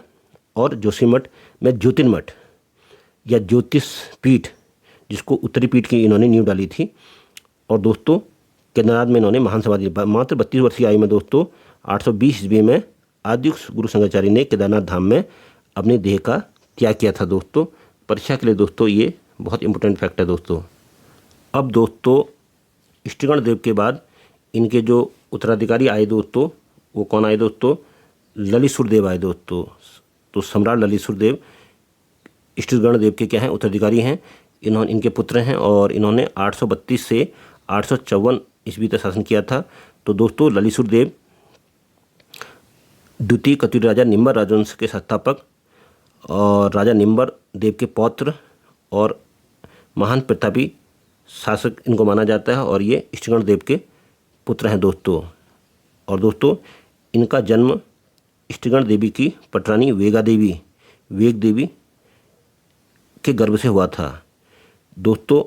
और जोशीमठ में ज्योतिर्मठ या ज्योतिष पीठ जिसको उत्तरी पीठ की इन्होंने नींव डाली थी। और दोस्तों केदारनाथ में इन्होंने महान समाधि मात्र 32 वर्षीय आयु में दोस्तों 820 ईस्वी में आदि गुरु शंकराचार्य ने केदारनाथ धाम में अपने देह का त्याग किया था दोस्तों। परीक्षा के लिए दोस्तों ये बहुत इंपॉर्टेंट फैक्ट है दोस्तों। अब दोस्तों इष्टगण देव के बाद इनके जो उत्तराधिकारी आए दोस्तों वो कौन आए दोस्तों, ललितसुर देव आए दोस्तों। तो सम्राट ललितसुर देव इष्टगण देव के क्या हैं, उत्तराधिकारी हैं। इनके पुत्र हैं और इन्होंने 832 से 854 ईस्वी तक शासन किया था। तो दोस्तों ललितसुर देव द्वितीय कत्यूरी राजा निम्बर राजवंश के संस्थापक और राजा निम्बर देव के पौत्र और महान प्रतापी शासक इनको माना जाता है। और ये इष्टगण देव के पुत्र हैं दोस्तों। और दोस्तों इनका जन्म इष्टगण देवी की पटरानी वेग देवी के गर्भ से हुआ था दोस्तों।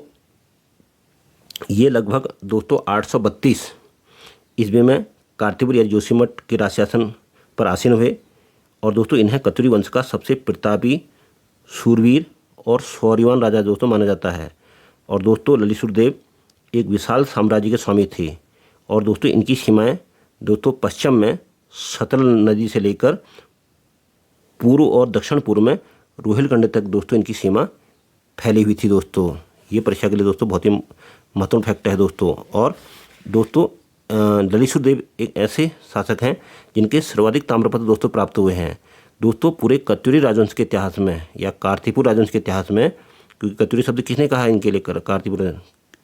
ये लगभग दोस्तों 832 ईस्वी में कार्तिकपुर या जोशीमठ के राज शासन पर आसीन हुए। और दोस्तों इन्हें कत्यूरी वंश का सबसे प्रतापी, शूरवीर और शौर्यवान राजा दोस्तों माना जाता है। और दोस्तों ललितसुर देव एक विशाल साम्राज्य के स्वामी थे। और दोस्तों इनकी सीमाएं दोस्तों पश्चिम में सतलज नदी से लेकर पूर्व और दक्षिण पूर्व में रोहिलखंड तक दोस्तों इनकी सीमा फैली हुई थी दोस्तों। ये परीक्षा के लिए दोस्तों बहुत ही महत्वपूर्ण फैक्ट है दोस्तों। और दोस्तों ललितशुर देव एक ऐसे शासक हैं जिनके सर्वाधिक ताम्रपत्र दोस्तों प्राप्त हुए हैं। दोस्तों पूरे कत्यूरी राजवंश के इतिहास में या कार्तिपुर राजवंश के इतिहास में, क्योंकि कत्यूरी शब्द किसने कहा है इनके लिए, कार्तिपुर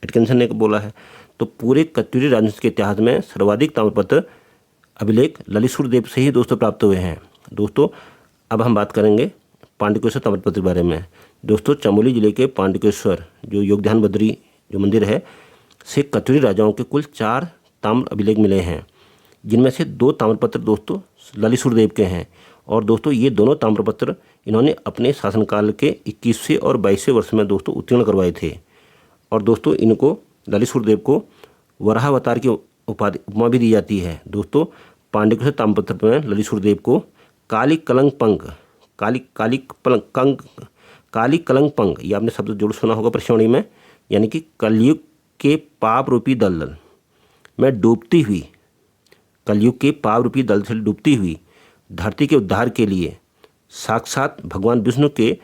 एटकिंसन ने बोला है, तो पूरे कत्यूरी राजवंश के इतिहास में सर्वाधिक ताम्रपत्र अभिलेख ललितशुर देव से ही दोस्तों प्राप्त हुए हैं। दोस्तों अब हम बात करेंगे पांडुकेश्वर ताम्रपत्र के बारे में। दोस्तों चमोली जिले के पांडुकेश्वर जो योगध्यान बद्री जो मंदिर है से कत्यूरी राजाओं के कुल 4 ताम्र अभिलेख मिले हैं, जिनमें से 2 ताम्रपत्र दोस्तों ललितशुर देव के हैं। और दोस्तों ये दोनों ताम्रपत्र इन्होंने अपने शासनकाल के 21वें और 22वें वर्ष में दोस्तों उत्तीर्ण करवाए थे। और दोस्तों इनको ललितशुर देव को वराहावतार की उपमा भी दी जाती है। दोस्तों पांडुकेश्वर ताम्रपत्र में ललितशुर देव को काली कलंक ये आपने शब्द जोड़ सुना होगा प्रश्नवाणी में, यानी कि कलयुग के पाप रूपी दलदल में डूबती हुई, कलयुग के पाप रूपी दल से डूबती हुई धरती के उद्धार के लिए साक्षात भगवान विष्णु के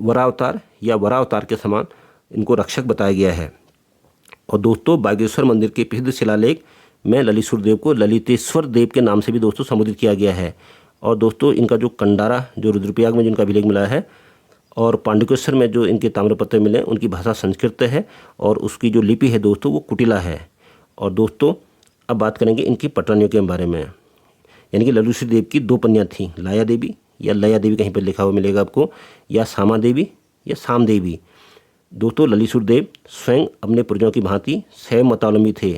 वरावतार के समान इनको रक्षक बताया गया है। और दोस्तों बागेश्वर मंदिर के प्रसिद्ध शिलालेख में ललितशुर देव को ललितेश्वर देव के नाम से भी दोस्तों संबोधित किया गया है। और दोस्तों इनका जो कंडारा जो रुद्रप्रयाग में जिनका अभिलेख मिला है और पांडुकेश्वर में जो इनके ताम्रपत्र मिले उनकी भाषा संस्कृत है और उसकी जो लिपि है दोस्तों वो कुटिला है। और दोस्तों अब बात करेंगे इनकी पटरानियों के बारे में, यानी कि ललितशुर देव की 2 पत्नियाँ थीं, लाया देवी या लया देवी कहीं पर लिखा हुआ मिलेगा आपको, या सामा देवी या साम देवी। दोस्तों ललितशुर देव स्वयं अपने पूर्वजों की भांति शैव मतावलंबी थे,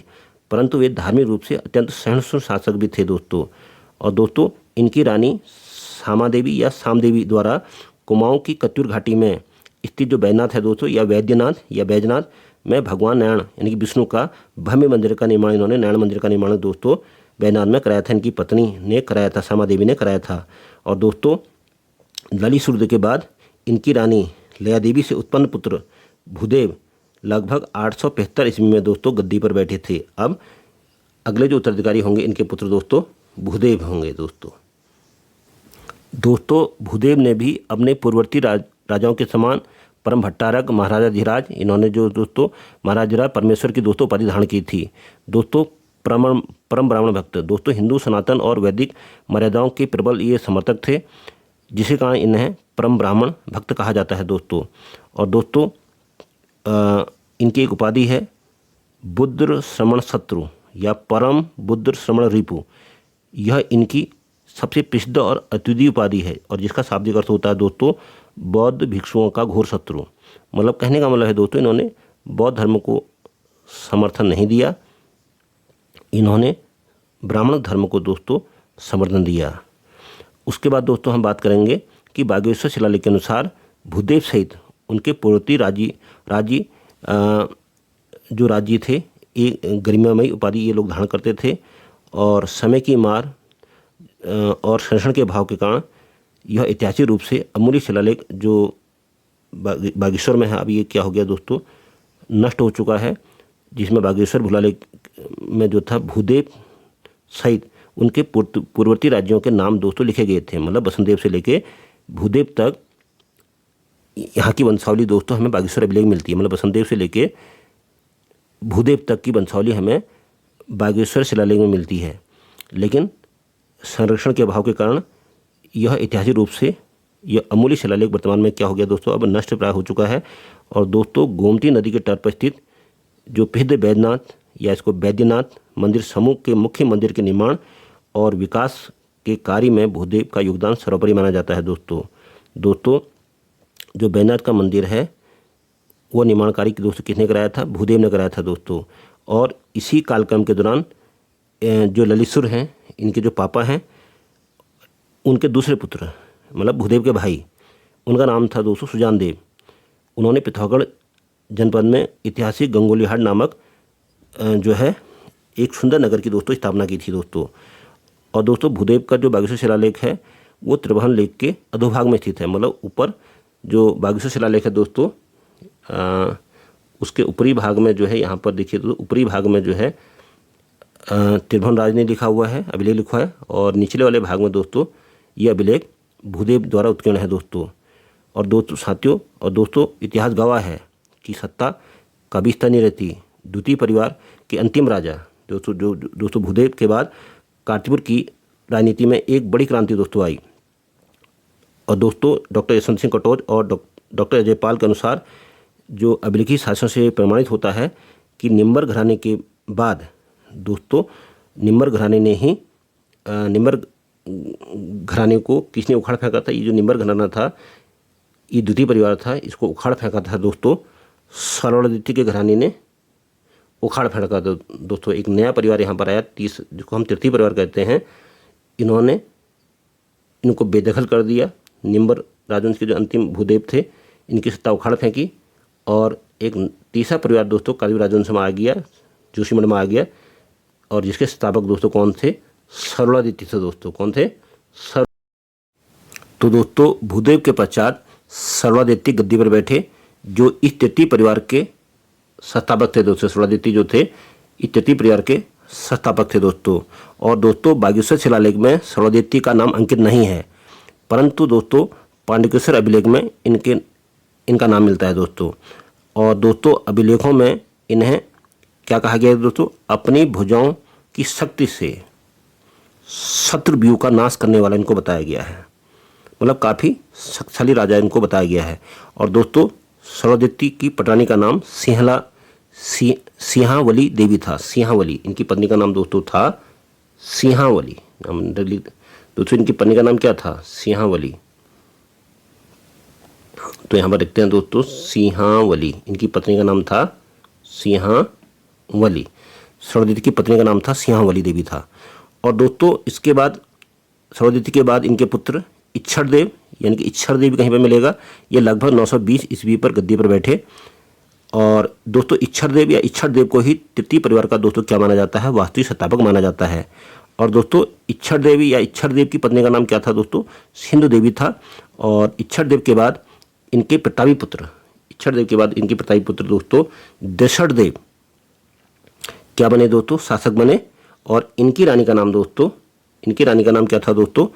परंतु वे धार्मिक रूप से अत्यंत सहिष्णु शासक भी थे दोस्तों। और दोस्तों इनकी रानी सामा देवी या साम देवी द्वारा कुमाऊं की कत्यूर घाटी में स्थित जो बैजनाथ है दोस्तों या बैजनाथ में भगवान नारायण यानी कि विष्णु का भव्य मंदिर का निर्माण, इन्होंने नारायण मंदिर का निर्माण दोस्तों बैजनाथ में कराया था, इनकी पत्नी ने कराया था, सामा देवी ने कराया था। और दोस्तों ललितशुर देव के बाद इनकी रानी लया देवी से उत्पन्न पुत्र भूदेव लगभग 875 ईस्वी में दोस्तों गद्दी पर बैठे थे। अब अगले जो उत्तराधिकारी होंगे इनके पुत्र दोस्तों भूदेव होंगे दोस्तों भूदेव ने भी अपने पूर्ववर्ती राजाओं के समान परम भट्टारक महाराजा धीराज, इन्होंने जो दोस्तों महाराजा परमेश्वर की दोस्तों उपाधि धारण की थी। दोस्तों परम ब्राह्मण भक्त, दोस्तों हिंदू सनातन और वैदिक मर्यादाओं के प्रबल ये समर्थक थे, जिसके कारण इन्हें परम ब्राह्मण भक्त कहा जाता है दोस्तों। और दोस्तों इनकी एक उपाधि है बुद्ध श्रमण शत्रु या परम बुद्ध श्रमण रिपु। यह इनकी सबसे प्रसिद्ध और अद्वितीय उपाधि है और जिसका शाब्दिक अर्थ होता है दोस्तों बौद्ध भिक्षुओं का घोर शत्रु। मतलब कहने का मतलब है दोस्तों इन्होंने बौद्ध धर्म को समर्थन नहीं दिया, इन्होंने ब्राह्मण धर्म को दोस्तों समर्थन दिया। उसके बाद दोस्तों हम बात करेंगे कि बागेश्वर शिलालेख के अनुसार भूदेव सहित उनके पूर्ववर्ती जो राज्य थे एक गरिमामयी उपाधि ये लोग धारण करते थे और समय की मार और शोषण के भाव के कारण यह ऐतिहासिक रूप से अमूल्य शिलालेख जो बागेश्वर में है, अब ये क्या हो गया दोस्तों नष्ट हो चुका है, जिसमें बागेश्वर शिलालेख में जो था भूदेव सहित उनके पूर्ववर्ती राज्यों के नाम दोस्तों लिखे गए थे। मतलब बसंतदेव से लेके भूदेव तक यहाँ की वंशावली दोस्तों हमें बागेश्वर अभिलेख मिलती है। मतलब बसंतदेव से लेके भूदेव तक की वंशावली हमें बागेश्वर शिलालेख में मिलती है, लेकिन संरक्षण के अभाव के कारण यह ऐतिहासिक रूप से यह अमूल्य शिलालेख वर्तमान में क्या हो गया दोस्तों अब नष्ट प्राय हो चुका है। और दोस्तों गोमती नदी के तट पर स्थित जो प्रसिद्ध बैजनाथ या इसको बैद्यनाथ मंदिर समूह के मुख्य मंदिर के निर्माण और विकास के कार्य में भूदेव का योगदान सर्वोपरि माना जाता है दोस्तों जो बैजनाथ का मंदिर है वो निर्माण कार्य दोस्तों किसने कराया था, भूदेव ने कराया था दोस्तों। और इसी कालक्रम के दौरान जो ललितशुर हैं इनके जो पापा हैं उनके दूसरे पुत्र मतलब भूदेव के भाई, उनका नाम था दोस्तों सुजान देव। उन्होंने पिथौरागढ़ जनपद में ऐतिहासिक गंगोलीहाट नामक जो है एक सुंदर नगर की दोस्तों स्थापना की थी दोस्तों। और दोस्तों भूदेव का जो बागेश्वर शिलालेख है वो त्रिभुवन लेक के अधोभाग में स्थित है। मतलब ऊपर जो बागेश्वर शिलालेख है दोस्तों उसके ऊपरी भाग में जो है यहाँ पर देखिए तो ऊपरी भाग में जो है त्रिभुवन राज ने लिखा हुआ है, अभिलेख लिखा है, और निचले वाले भाग में दोस्तों ये अभिलेख भूदेव द्वारा उत्कीर्ण है दोस्तों। और दोस्तों साथियों और दोस्तों इतिहास गवाह है कि सत्ता का भी स्थान नहीं रहती। द्वितीय परिवार के अंतिम राजा दोस्तों भूदेव के बाद कारतीपुर की राजनीति में एक बड़ी क्रांति दोस्तों आई। और दोस्तों डॉक्टर यशवंत सिंह कटोच और डॉक्टर अजय पाल के अनुसार जो अभिलेखी शासन से प्रमाणित होता है कि निम्बर घराने के बाद दोस्तों निम्बर घराने ने ही निम्बर घराने को किसने उखाड़ फेंका था। ये जो निम्बर घराना था ये द्वितीय परिवार था, इसको उखाड़ फेंका था दोस्तों सरोवरादित्य के घराने ने उखाड़ फेंका था दोस्तों। एक नया परिवार यहाँ पर आया जिसको हम तृतीय परिवार कहते हैं। इन्होंने इनको बेदखल कर दिया। निम्बर राजवंश के जो अंतिम भूदेव थे इनकी सत्ता उखाड़ फेंकी और एक तीसरा परिवार दोस्तों कालीव राजवंश में आ गया, जोशीमठ में आ गया। और जिसके स्थापक दोस्तों कौन थे? सरोवरादित्य थे दोस्तों। कौन थे? तो दोस्तों भूदेव के पश्चात सरोवरादित्य गद्दी पर बैठे जो इस तृतीय परिवार के संस्थापक थे दोस्तों। सरोवरादित्य जो थे इस तृतीय परिवार के संस्थापक थे दोस्तों। और दोस्तों बागेश्वर शिलालेख में सरोवरादित्य का नाम अंकित नहीं है, परंतु दोस्तों पांडुकेश्वर अभिलेख में इनका नाम मिलता है दोस्तों। और दोस्तों अभिलेखों में इन्हें क्या कहा गया है दोस्तों? अपनी भुजाओं की शक्ति से शत्रु व्यूह का नाश करने वाला इनको बताया गया है। मतलब काफ़ी शक्तिशाली राजा इनको बताया गया है। और दोस्तों सरोवरादित्य की पटरानी का नाम सिंहावली देवी था। सिंहावली इनकी पत्नी का नाम दोस्तों था सिंहावली। दोस्तों इनकी पत्नी का नाम क्या था? सिंहावली। तो यहाँ पर देखते हैं दोस्तों सिंहावली इनकी पत्नी का नाम था सिंहावली। सरोवरादित्य की पत्नी का नाम था सिंहावली देवी था। और दोस्तों इसके बाद सरोवरादित्य के बाद इनके पुत्र इच्छरदेव यानी कि इच्छरदेव कहीं पर मिलेगा। ये लगभग 920 ईस्वी पर गद्दी पर बैठे। और दोस्तों इच्छरदेव या इच्छरदेव को ही तृतीय परिवार का दोस्तों क्या माना जाता है? वास्तविक संस्थापक माना जाता है। और दोस्तों इच्छरदेवी या इच्छरदेव की पत्नी का नाम क्या था दोस्तों? सिंधु देवी था। और इच्छरदेव के बाद इनके प्रतापी पुत्र दोस्तों दशरथदेव क्या बने दोस्तों? शासक बने। और इनकी रानी का नाम क्या था दोस्तों?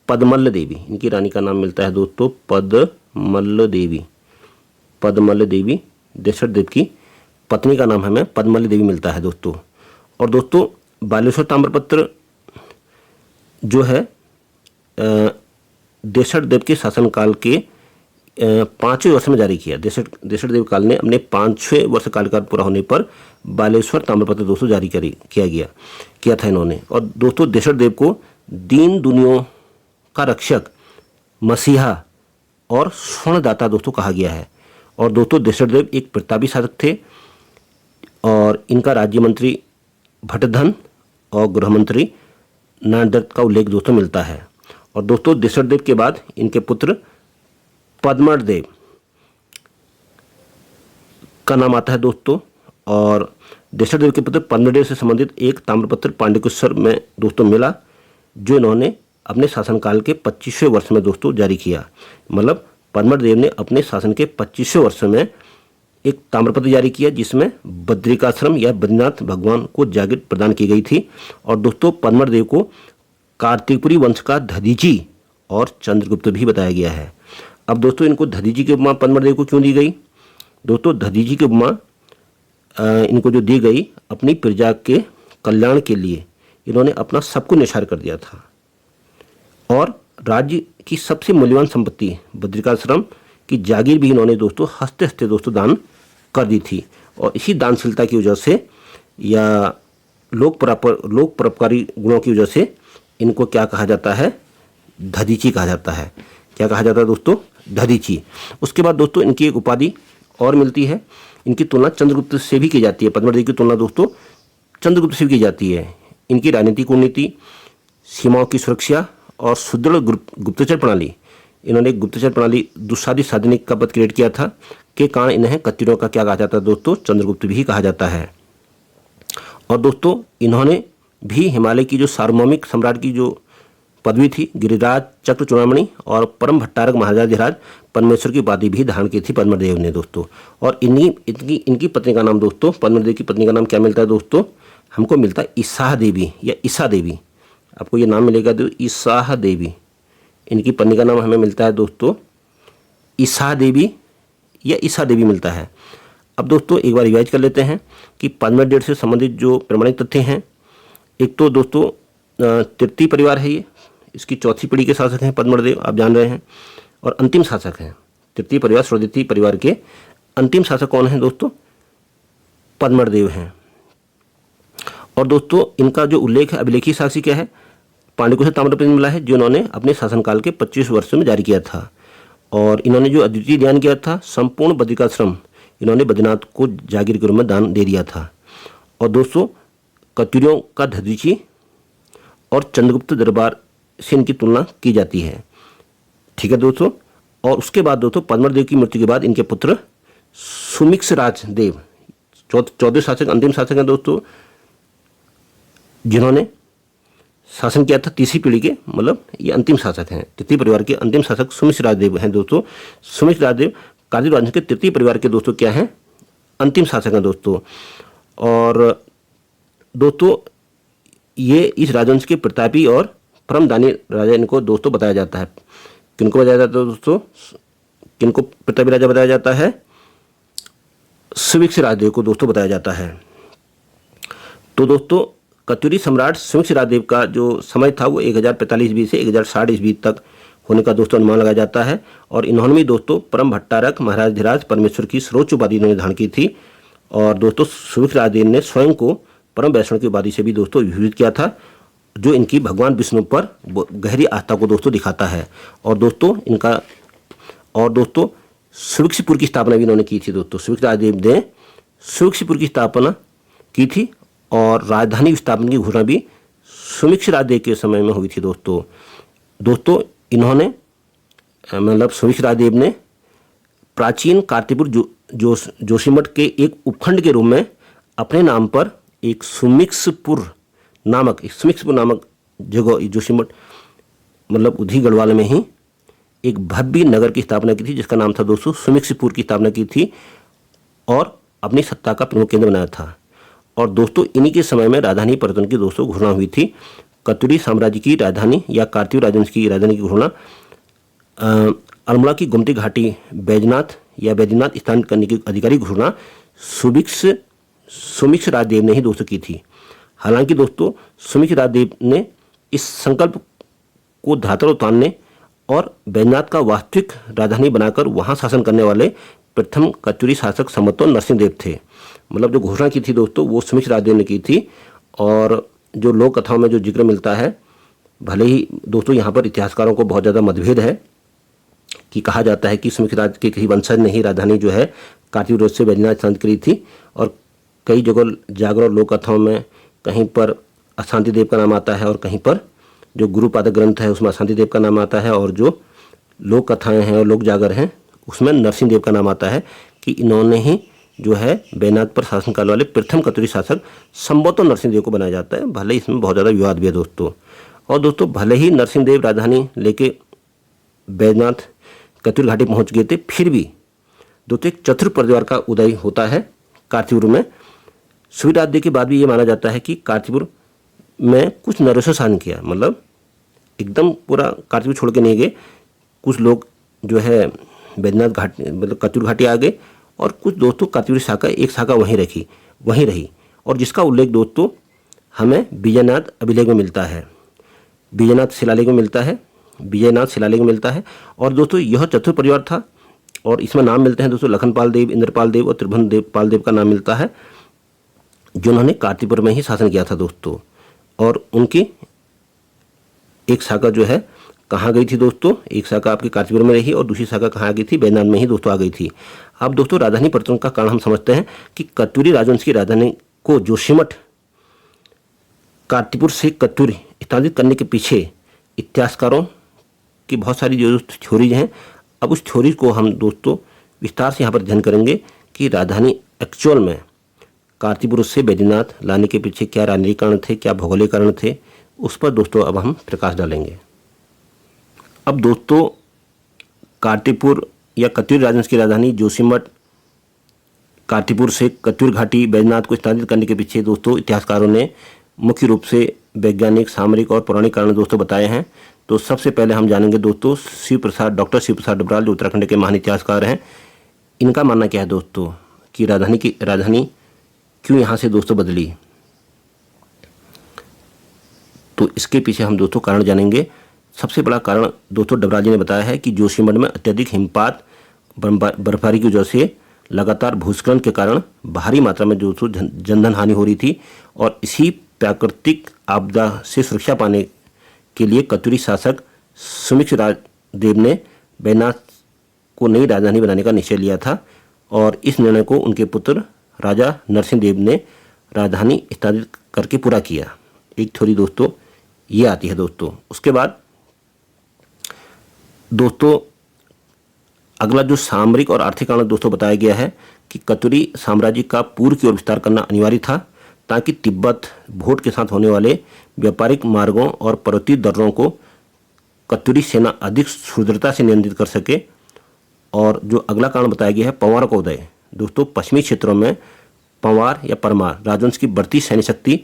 पद्मल्ल देवी। इनकी रानी का नाम मिलता है दोस्तों पद्मल्ल देवी। दशरथदेव की पत्नी का नाम हमें पद्मल्ल देवी मिलता है दोस्तों। और दोस्तों बालेश्वर ताम्रपत्र जो है दशरथदेव के शासनकाल के 5वें वर्ष में जारी किया। दशरथदेव काल ने अपने 5वें वर्ष कार्यकाल पूरा होने पर बालेश्वर ताम्रपत्र दोस्तों जारी किया था इन्होंने। और दोस्तों दशरथदेव को दीन दुनियों का रक्षक, मसीहा और स्वर्णदाता दोस्तों कहा गया है। और दोस्तों दशरथदेव एक प्रतापी शासक थे। और इनका राज्य मंत्री भट्टधन और गृह मंत्री नारदत्त का उल्लेख दोस्तों मिलता है। और दोस्तों दशरथदेव के बाद इनके पुत्र पद्मदेव का नाम आता है दोस्तों। और दशरथदेव के पुत्र पद्मदेव से संबंधित एक ताम्रपत्र पांडुकेश्वर में दोस्तों मिला जो इन्होंने अपने शासनकाल के 25वें वर्ष में दोस्तों जारी किया। मतलब पद्मदेव ने अपने शासन के 25वें वर्ष में एक ताम्रपत्र जारी किया जिसमें बद्रिकाश्रम या बद्रीनाथ भगवान को जागीर प्रदान की गई थी। और दोस्तों पद्मदेव को कार्तिकपुरी वंश का दधीची और चंद्रगुप्त भी बताया गया है। अब दोस्तों इनको दधीची की उपमा पद्मदेव को क्यों दी गई? दोस्तों दधीची की उपमा इनको जो दी गई अपनी प्रजा के कल्याण के लिए इन्होंने अपना सब कुछ न्यौछावर कर दिया था। और राज्य की सबसे मूल्यवान संपत्ति बद्रिकाश्रम की जागीर भी इन्होंने दोस्तों हंसते हंसते दोस्तों दान कर दी थी। और इसी दानशीलता की वजह से या लोक परोपकारी गुणों की वजह से इनको क्या कहा जाता है? दधीची कहा जाता है। क्या कहा जाता है दोस्तों? दधीची। उसके बाद दोस्तों इनकी एक उपाधि और मिलती है। इनकी तुलना चंद्रगुप्त से भी की जाती है। पद्मदेव की तुलना दोस्तों चंद्रगुप्त से भी की जाती है। इनकी राजनीतिक कूटनीति, सीमाओं की सुरक्षा और सुदृढ़ गुप्तचर प्रणाली, इन्होंने एक गुप्तचर प्रणाली दुस्साधित साधनिक का पद क्रिएट किया था के कारण इन्हें कत्यूरों का क्या कहा जाता है दोस्तों? चंद्रगुप्त भी कहा जाता है। और दोस्तों इन्होंने भी हिमालय की जो सार्वभौमिक सम्राट की जो पदवी थी गिरिराज चक्र चूड़ामणि और परम भट्टारक महाराजाधिराज परमेश्वर की उपाधि भी धारण की थी पद्मदेव ने दोस्तों। और इनकी पत्नी का नाम दोस्तों पद्मदेव की पत्नी का नाम क्या मिलता है दोस्तों? हमको मिलता है ईसाह देवी या ईसा देवी। आपको ये नाम मिलेगा तो ईसाह देवी। इनकी पत्नी का नाम हमें मिलता है दोस्तों ईसाह देवी या ईसा देवी मिलता है। अब दोस्तों एक बार रिवाइज कर लेते हैं कि पद्मर डेट से संबंधित जो प्रमाणिक तथ्य हैं। एक तो दोस्तों तृतीय परिवार है, ये इसकी चौथी पीढ़ी के शासक हैं पद्मदेव, आप जान रहे हैं, और अंतिम शासक हैं। तृतीय परिवार स्वद्वितीय परिवार के अंतिम शासक कौन है दोस्तों? पद्मदेव हैं। और दोस्तों इनका जो उल्लेख है अभिलेखीय साक्षी क्या है? पांडुलिपि से ताम्रपत्र मिला है जो इन्होंने अपने शासनकाल के 25 वर्षों में जारी किया था। और इन्होंने जो अद्वितीय ज्ञान किया था, संपूर्ण बद्रिकाश्रम इन्होंने बद्रीनाथ को जागीर के रूप में दान दे दिया था। और दोस्तों कत्यूरियों का दधीची और चंद्रगुप्त दरबार से इनकी तुलना की जाती है। ठीक है दोस्तों। और उसके बाद दोस्तों पद्मदेव की मृत्यु के बाद इनके पुत्र सुमिक्षराज देव चौथे शासक, अंतिम शासक हैं दोस्तों, जिन्होंने शासन किया था तीसरी पीढ़ी के, मतलब ये अंतिम शासक हैं। तृतीय परिवार के अंतिम शासक सुमिक्षराज देव हैं दोस्तों। सुमिक्षराज देव कादिर राजवंश के तृतीय परिवार के दोस्तों क्या हैं? अंतिम शासक हैं दोस्तों। और दोस्तों ये इस राजवंश के प्रतापी और परमदानी राजा इनको दोस्तों बताया जाता है। किनको बताया जाता है दोस्तों? किनको प्रतापी राजा बताया जाता है? सुमिक्षराज देव को दोस्तों बताया जाता है। तो दोस्तों कत्यूरी सम्राट सुमिक्षराज देव का जो समय था वो 1045 ईस्वी से 1060 ईस्वी तक होने का दोस्तों अनुमान लगाया जाता है। और इन्होंने भी दोस्तों परम भट्टारक महाराज धीराज परमेश्वर की सर्वोच्च उपाधि इन्होंने धारण की थी। और दोस्तों सुमिक्षराज देव ने स्वयं को परम वैष्णव की उपाधि से भी दोस्तों विभूषित किया था, जो इनकी भगवान विष्णु पर गहरी आस्था को दोस्तों दिखाता है। और दोस्तों सुविक्षपुर की स्थापना भी इन्होंने की थी दोस्तों। सुमिक्षराज देव ने सुविक्षपुर की स्थापना की थी और राजधानी विस्थापन की घोषणा भी सुमिक्षराज देव के समय में हुई थी दोस्तों इन्होंने मतलब सुमिक्षराज देव ने प्राचीन कार्तिपुर जोशीमठ के एक उपखंड के रूप में अपने नाम पर एक सुमिक्षपुर नामक जगह जोशीमठ मतलब उधी गढ़वाल में ही एक भव्य नगर की स्थापना की थी, जिसका नाम था दोस्तों सुमिक्षपुर की स्थापना की थी और अपनी सत्ता का प्रमुख केंद्र बनाया था। और दोस्तों इन्हीं के समय में राजधानी परिवर्तन की दोस्तों घोषणा हुई थी। कत्यूरी साम्राज्य की राजधानी या कार्तिक राजवंश की राजधानी की घोषणा अल्मोड़ा की गोमती घाटी बैजनाथ या बैद्यनाथ स्थान करने की अधिकारिक घोषणा सुमिक्षराज देव ने ही दोस्तों की थी। हालांकि दोस्तों सुमिक्षराज देव ने इस संकल्प को धरातल उतारने और बैजनाथ का वास्तविक राजधानी बनाकर वहां शासन करने वाले प्रथम कत्यूरी शासक संभवतः नरसिंह देव थे। मतलब जो घोषणा की थी दोस्तों वो सुमिक्षराज देव ने की थी। और जो लोक कथाओं में जो जिक्र मिलता है, भले ही दोस्तों यहाँ पर इतिहासकारों को बहुत ज़्यादा मतभेद है कि कहा जाता है कि सुमिक्षराज के किसी वंशज ने ही राजधानी जो है कार्तिक रोज से बैजनाथ स्थान करी थी। और कई जगह जागर और लोक कथाओं में कहीं पर अशांति देव का नाम आता है और कहीं पर जो गुरुपादक ग्रंथ है उसमें अशांति देव का नाम आता है और जो लोक कथाएँ हैं और लोक जागर हैं उसमें नरसिंह देव का नाम आता है कि इन्होंने ही जो है बैजनाथ पर शासन करने वाले प्रथम कत्यूरी शासक संभवतः नरसिंह देव को बनाया जाता है। भले ही इसमें बहुत ज़्यादा विवाद भी है दोस्तों। और दोस्तों भले ही नरसिंह देव राजधानी लेके बैजनाथ कत्यूरी घाटी पहुंच गए थे, फिर भी दोस्तों एक चतुर परिवार का उदय होता है कार्तिकपुर में। सुमिक्षराज देव के बाद भी ये माना जाता है कि कार्तिकपुर में कुछ नरेशों शासन किया, मतलब एकदम पूरा कार्तिकपुर छोड़ के नहीं गए। कुछ लोग जो है बैजनाथ घाटी मतलब कत्यूरी घाटी आ गए और कुछ दोस्तों कत्यूरी शाखा एक शाखा वहीं रही और जिसका उल्लेख दोस्तों हमें विजयनाथ अभिलेख में मिलता है, विजयनाथ शिलालेख में मिलता है। और दोस्तों यह चतुर परिवार था और इसमें नाम मिलते हैं दोस्तों लखनपाल देव, इंद्रपाल देव और त्रिभुवन पाल देव का नाम मिलता है, जिन्होंने कार्तिकपुर में ही शासन किया था दोस्तों। और उनकी एक शाखा जो है कहाँ गई थी दोस्तों? एक शाखा आपकी कार्तिकपुर में रही और दूसरी शाखा कहाँ आ गई थी? बैजनाथ में ही दोस्तों आ गई थी। अब दोस्तों राजधानी परिवर्तन का कारण हम समझते हैं कि कत्यूरी राजवंश की राजधानी को जोशीमठ कार्तिकपुर से कत्यूरी स्थानांतरित करने के पीछे इतिहासकारों की बहुत सारी जो थ्योरीज हैं। अब उस थ्योरी को हम दोस्तों विस्तार से यहाँ पर अध्ययन करेंगे कि राजधानी एक्चुअल में कार्तिकपुर से बैजनाथ लाने के पीछे क्या राजनीतिक कारण थे, क्या भौगोलिक कारण थे, उस पर दोस्तों अब हम प्रकाश डालेंगे। अब दोस्तों कार्तिकपुर या कत्यूरी राजवंश की राजधानी जोशीमठ कार्तिकपुर से कत्यूरी घाटी बैजनाथ को स्थानांतरित करने के पीछे दोस्तों इतिहासकारों ने मुख्य रूप से वैज्ञानिक, सामरिक और पौराणिक कारण दोस्तों बताए हैं। तो सबसे पहले हम जानेंगे दोस्तों डॉक्टर शिव प्रसाद डबराल जो उत्तराखंड के महान इतिहासकार हैं, इनका मानना क्या है दोस्तों? कि राजधानी क्यों यहाँ से दोस्तों बदली। तो इसके पीछे हम दोस्तों कारण जानेंगे। सबसे बड़ा कारण दोस्तों डबराल जी ने बताया है कि जोशीमठ में अत्यधिक हिमपात बर्फबारी की वजह से लगातार भूस्खलन के कारण भारी मात्रा में दोस्तों जनधन हानि हो रही थी, और इसी प्राकृतिक आपदा से सुरक्षा पाने के लिए कत्यूरी शासक सुमिक्ष राजदेव ने बैजनाथ को नई राजधानी बनाने का निश्चय लिया था, और इस निर्णय को उनके पुत्र राजा नरसिंह देव ने राजधानी स्थापित करके पूरा किया। एक थ्योरी दोस्तों ये आती है दोस्तों। उसके बाद दोस्तों अगला जो सामरिक और आर्थिक कारण दोस्तों बताया गया है कि कत्यूरी साम्राज्य का पूर्व की ओर विस्तार करना अनिवार्य था, ताकि तिब्बत भोट के साथ होने वाले व्यापारिक मार्गों और पर्वतीय दर्रों को कत्यूरी सेना अधिक सुदृढ़ता से नियंत्रित कर सके। और जो अगला कारण बताया गया है पंवार का उदय। दोस्तों पश्चिमी क्षेत्रों में पंवार या परमार राजवंश की बढ़ती सैन्य शक्ति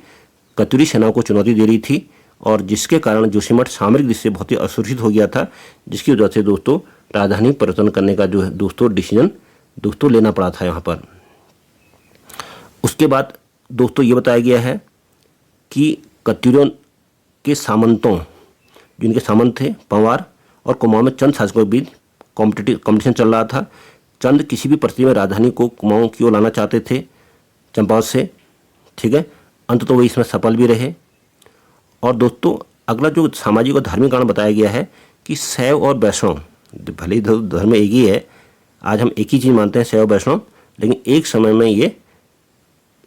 कत्यूरी सेनाओं को चुनौती दे रही थी, और जिसके कारण जोशीमठ सामरिक दृष्टि से बहुत ही असुरक्षित हो गया था, जिसकी वजह से दोस्तों राजधानी परिवर्तन करने का जो है दोस्तों डिसीजन दोस्तों लेना पड़ा था यहाँ पर। उसके बाद दोस्तों ये बताया गया है कि कत्यूरियों के सामंतों, जिनके सामंत थे पंवार और कुमाऊं में चंद शासकों के बीच कॉम्पिटिशन चल रहा था। चंद किसी भी परिस्थिति में राजधानी को कुमाऊं की ओर लाना चाहते थे चंपावत से, ठीक है। अंततः वो इसमें सफल भी रहे। और दोस्तों अगला जो सामाजिक और धार्मिक कारण बताया गया है कि शैव और वैष्णव, भले ही धर्म एक ही है, आज हम एक ही चीज़ मानते हैं शैव वैष्णव, लेकिन एक समय में ये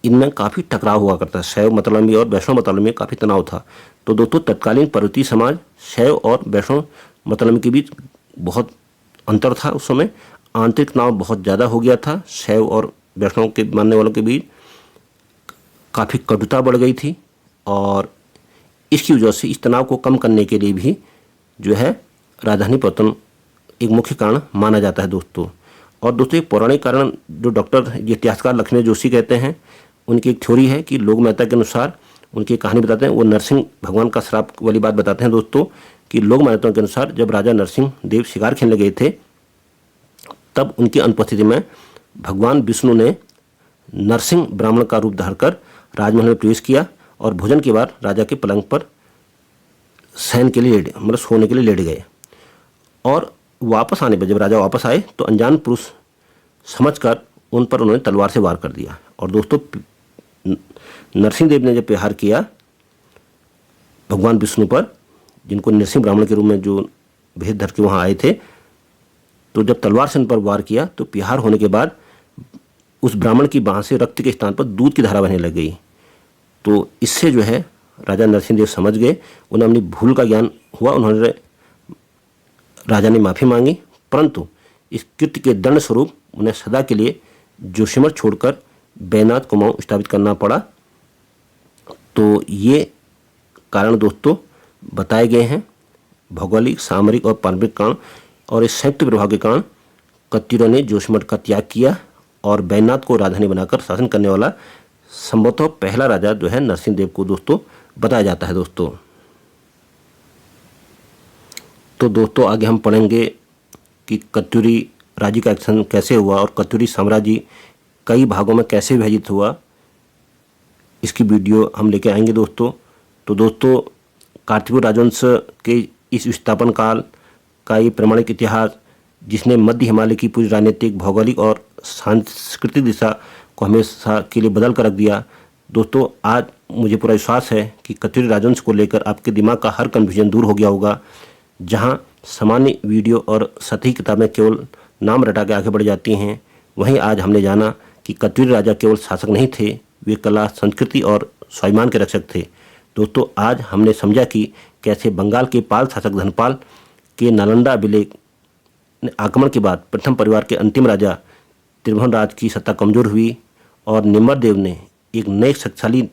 इनमें काफ़ी टकराव हुआ करता है। शैव मतलबी और वैष्णव मतलबी में काफ़ी तनाव था। तो दोस्तों तत्कालीन पर्वतीय समाज शैव और वैष्णव मतलबी के बीच बहुत अंतर था। उस समय आंतरिक तनाव बहुत ज़्यादा हो गया था। शैव और वैष्णव के मानने वालों के बीच काफ़ी कटुता बढ़ गई थी, और इसकी वजह से इस तनाव को कम करने के लिए भी जो है राजधानी परिवर्तन एक मुख्य कारण माना जाता है दोस्तों। और दोस्तों एक पौराणिक कारण जो डॉक्टर इतिहासकार लक्ष्मण जोशी कहते हैं, उनकी एक थ्योरी है कि लोक मान्यता के अनुसार उनकी कहानी बताते हैं, वो नरसिंह भगवान का श्राप वाली बात बताते हैं दोस्तों, कि लोक मान्यताओं के अनुसार जब राजा नरसिंह देव शिकार खेलने गए थे, तब उनकी अनुपस्थिति में भगवान विष्णु ने नरसिंह ब्राह्मण का रूप धारण कर राजमहल में प्रवेश किया, और भोजन के बाद राजा के पलंग पर शयन के लिए मतलब सोने के लिए लेट गए। और वापस आने पर जब राजा वापस आए तो अनजान पुरुष समझकर उन पर उन्होंने तलवार से वार कर दिया। और दोस्तों नरसिंह देव ने जब प्रहार किया भगवान विष्णु पर, जिनको नरसिंह ब्राह्मण के रूप में जो भेद धर के वहाँ आए थे, तो जब तलवार से उन पर वार किया तो प्रहार होने के बाद उस ब्राह्मण की बाँह से रक्त के स्थान पर दूध की धारा बहने लग गई। तो इससे जो है राजा नरसिंह देव समझ गए, उन्हें अपनी भूल का ज्ञान हुआ। उन्होंने राजा ने माफ़ी मांगी, परंतु इस कृत्य के दंड स्वरूप उन्हें सदा के लिए जोशीमठ छोड़कर बैजनाथ कुमाऊं स्थापित करना पड़ा। तो ये कारण दोस्तों बताए गए हैं, भौगोलिक, सामरिक और पारंपरिक कारण, और इस संयुक्त प्रभाव के कारण कत्यूरियों ने जोशीमठ का त्याग किया, और बैजनाथ को राजधानी बनाकर शासन करने वाला संभवतः पहला राजा जो है नरसिंह देव को दोस्तों बताया जाता है दोस्तों। तो दोस्तों आगे हम पढ़ेंगे कि कत्यूरी राज्य का एक्शन कैसे हुआ और कत्यूरी साम्राज्य कई भागों में कैसे विभाजित हुआ, इसकी वीडियो हम लेके आएंगे दोस्तों। तो दोस्तों कार्तिपुर राजवंश के इस विस्थापन काल का ये प्रमाणिक इतिहास, जिसने मध्य हिमालय की पूरी राजनीतिक, भौगोलिक और सांस्कृतिक दिशा को हमेशा के लिए बदल कर रख दिया। दोस्तों आज मुझे पूरा विश्वास है कि कत्यूरी राजवंश को लेकर आपके दिमाग का हर कन्फ्यूजन दूर हो गया होगा। जहां सामान्य वीडियो और सतही किताबें केवल नाम रटा के आगे बढ़ जाती हैं, वहीं आज हमने जाना कि कत्यूरी राजा केवल शासक नहीं थे, वे कला, संस्कृति और स्वाभिमान के रक्षक थे। दोस्तों आज हमने समझा कि कैसे बंगाल के पाल शासक धनपाल के नालंदा अभिलेख आक्रमण के बाद प्रथम परिवार के अंतिम राजा त्रिभुवन राज की सत्ता कमजोर हुई, और निम्बरदेव ने एक नए शक्तिशाली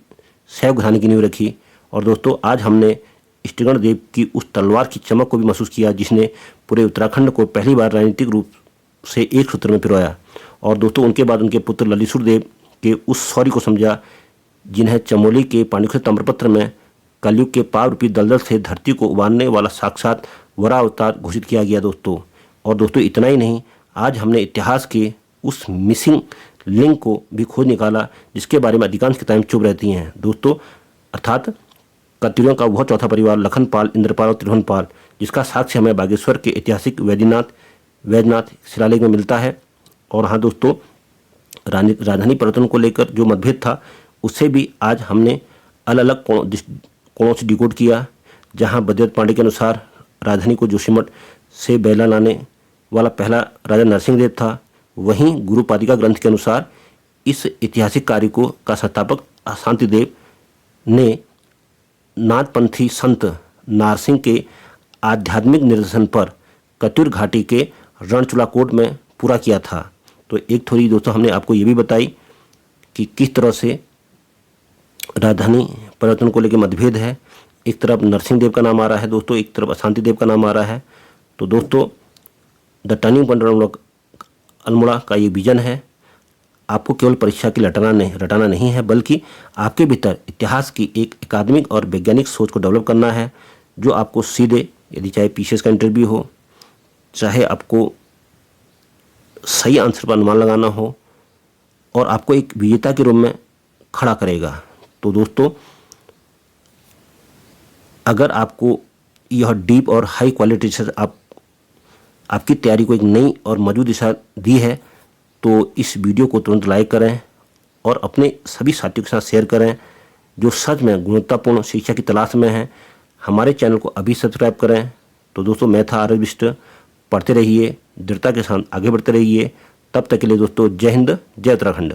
शैव घराने की नींव रखी। और दोस्तों आज हमने स्टिगण देव की उस तलवार की चमक को भी महसूस किया, जिसने पूरे उत्तराखंड को पहली बार राजनीतिक रूप से एक सूत्र में पिरोया। और दोस्तों उनके बाद उनके पुत्र ललितसुर देव के उस शौर्य को समझा, जिन्हें चमोली के पाणिखुर ताम्रपत्र में कलयुग के पाप रूपी दलदल से धरती को उबारने वाला साक्षात वरा अवतार घोषित किया गया दोस्तों। और दोस्तों इतना ही नहीं, आज हमने इतिहास के उस मिसिंग लिंग को भी खोज निकाला, जिसके बारे में अधिकांश किताबें चुप रहती हैं दोस्तों। अर्थात कत्यूरियों का वह चौथा परिवार लखनपाल, इंद्रपाल और त्रिभुवनपाल, जिसका साक्ष्य हमें बागेश्वर के ऐतिहासिक वैद्यनाथ शिलालेख में मिलता है। और हाँ दोस्तों, राजधानी परिवर्तन को लेकर जो मतभेद था उससे भी आज हमने अलग अलग कोणों से डिकोड किया। जहाँ बद्रीनाथ पांडे के अनुसार राजधानी को जोशीमठ से बेला लाने वाला पहला राजा नरसिंहदेव था, वहीं गुरुपादिका ग्रंथ के अनुसार इस ऐतिहासिक कार्य का संस्थापक शांतिदेव ने नाथपंथी संत नारसिंह के आध्यात्मिक निर्देशन पर कत्यूर घाटी के रणचूलाकोट में पूरा किया था। तो एक थोड़ी दोस्तों हमने आपको ये भी बताई कि किस तरह से राजधानी परिवर्तन को लेकर मतभेद है। एक तरफ नरसिंह देव का नाम आ रहा है दोस्तों, एक तरफ अशांति देव का नाम आ रहा है। तो दोस्तों द टर्निंग पॉइंट अल्मोड़ा का ये विजन है। आपको केवल परीक्षा की रटाना नहीं है, बल्कि आपके भीतर इतिहास की एक अकादमिक और वैज्ञानिक सोच को डेवलप करना है, जो आपको सीधे, यदि चाहे पीसीएस का इंटरव्यू हो, चाहे आपको सही आंसर पर अनुमान लगाना हो, और आपको एक विजेता के रूप में खड़ा करेगा। तो दोस्तों अगर आपको यह डीप और हाई क्वालिटी से आपकी तैयारी को एक नई और मजबूत दिशा दी है, तो इस वीडियो को तुरंत लाइक करें और अपने सभी साथियों के साथ शेयर करें जो सच में गुणवत्तापूर्ण शिक्षा की तलाश में हैं। हमारे चैनल को अभी सब्सक्राइब करें। तो दोस्तों मैं था आर एस बिष्ट। पढ़ते रहिए, दृढ़ता के साथ आगे बढ़ते रहिए। तब तक के लिए दोस्तों जय हिंद, जय उत्तराखंड।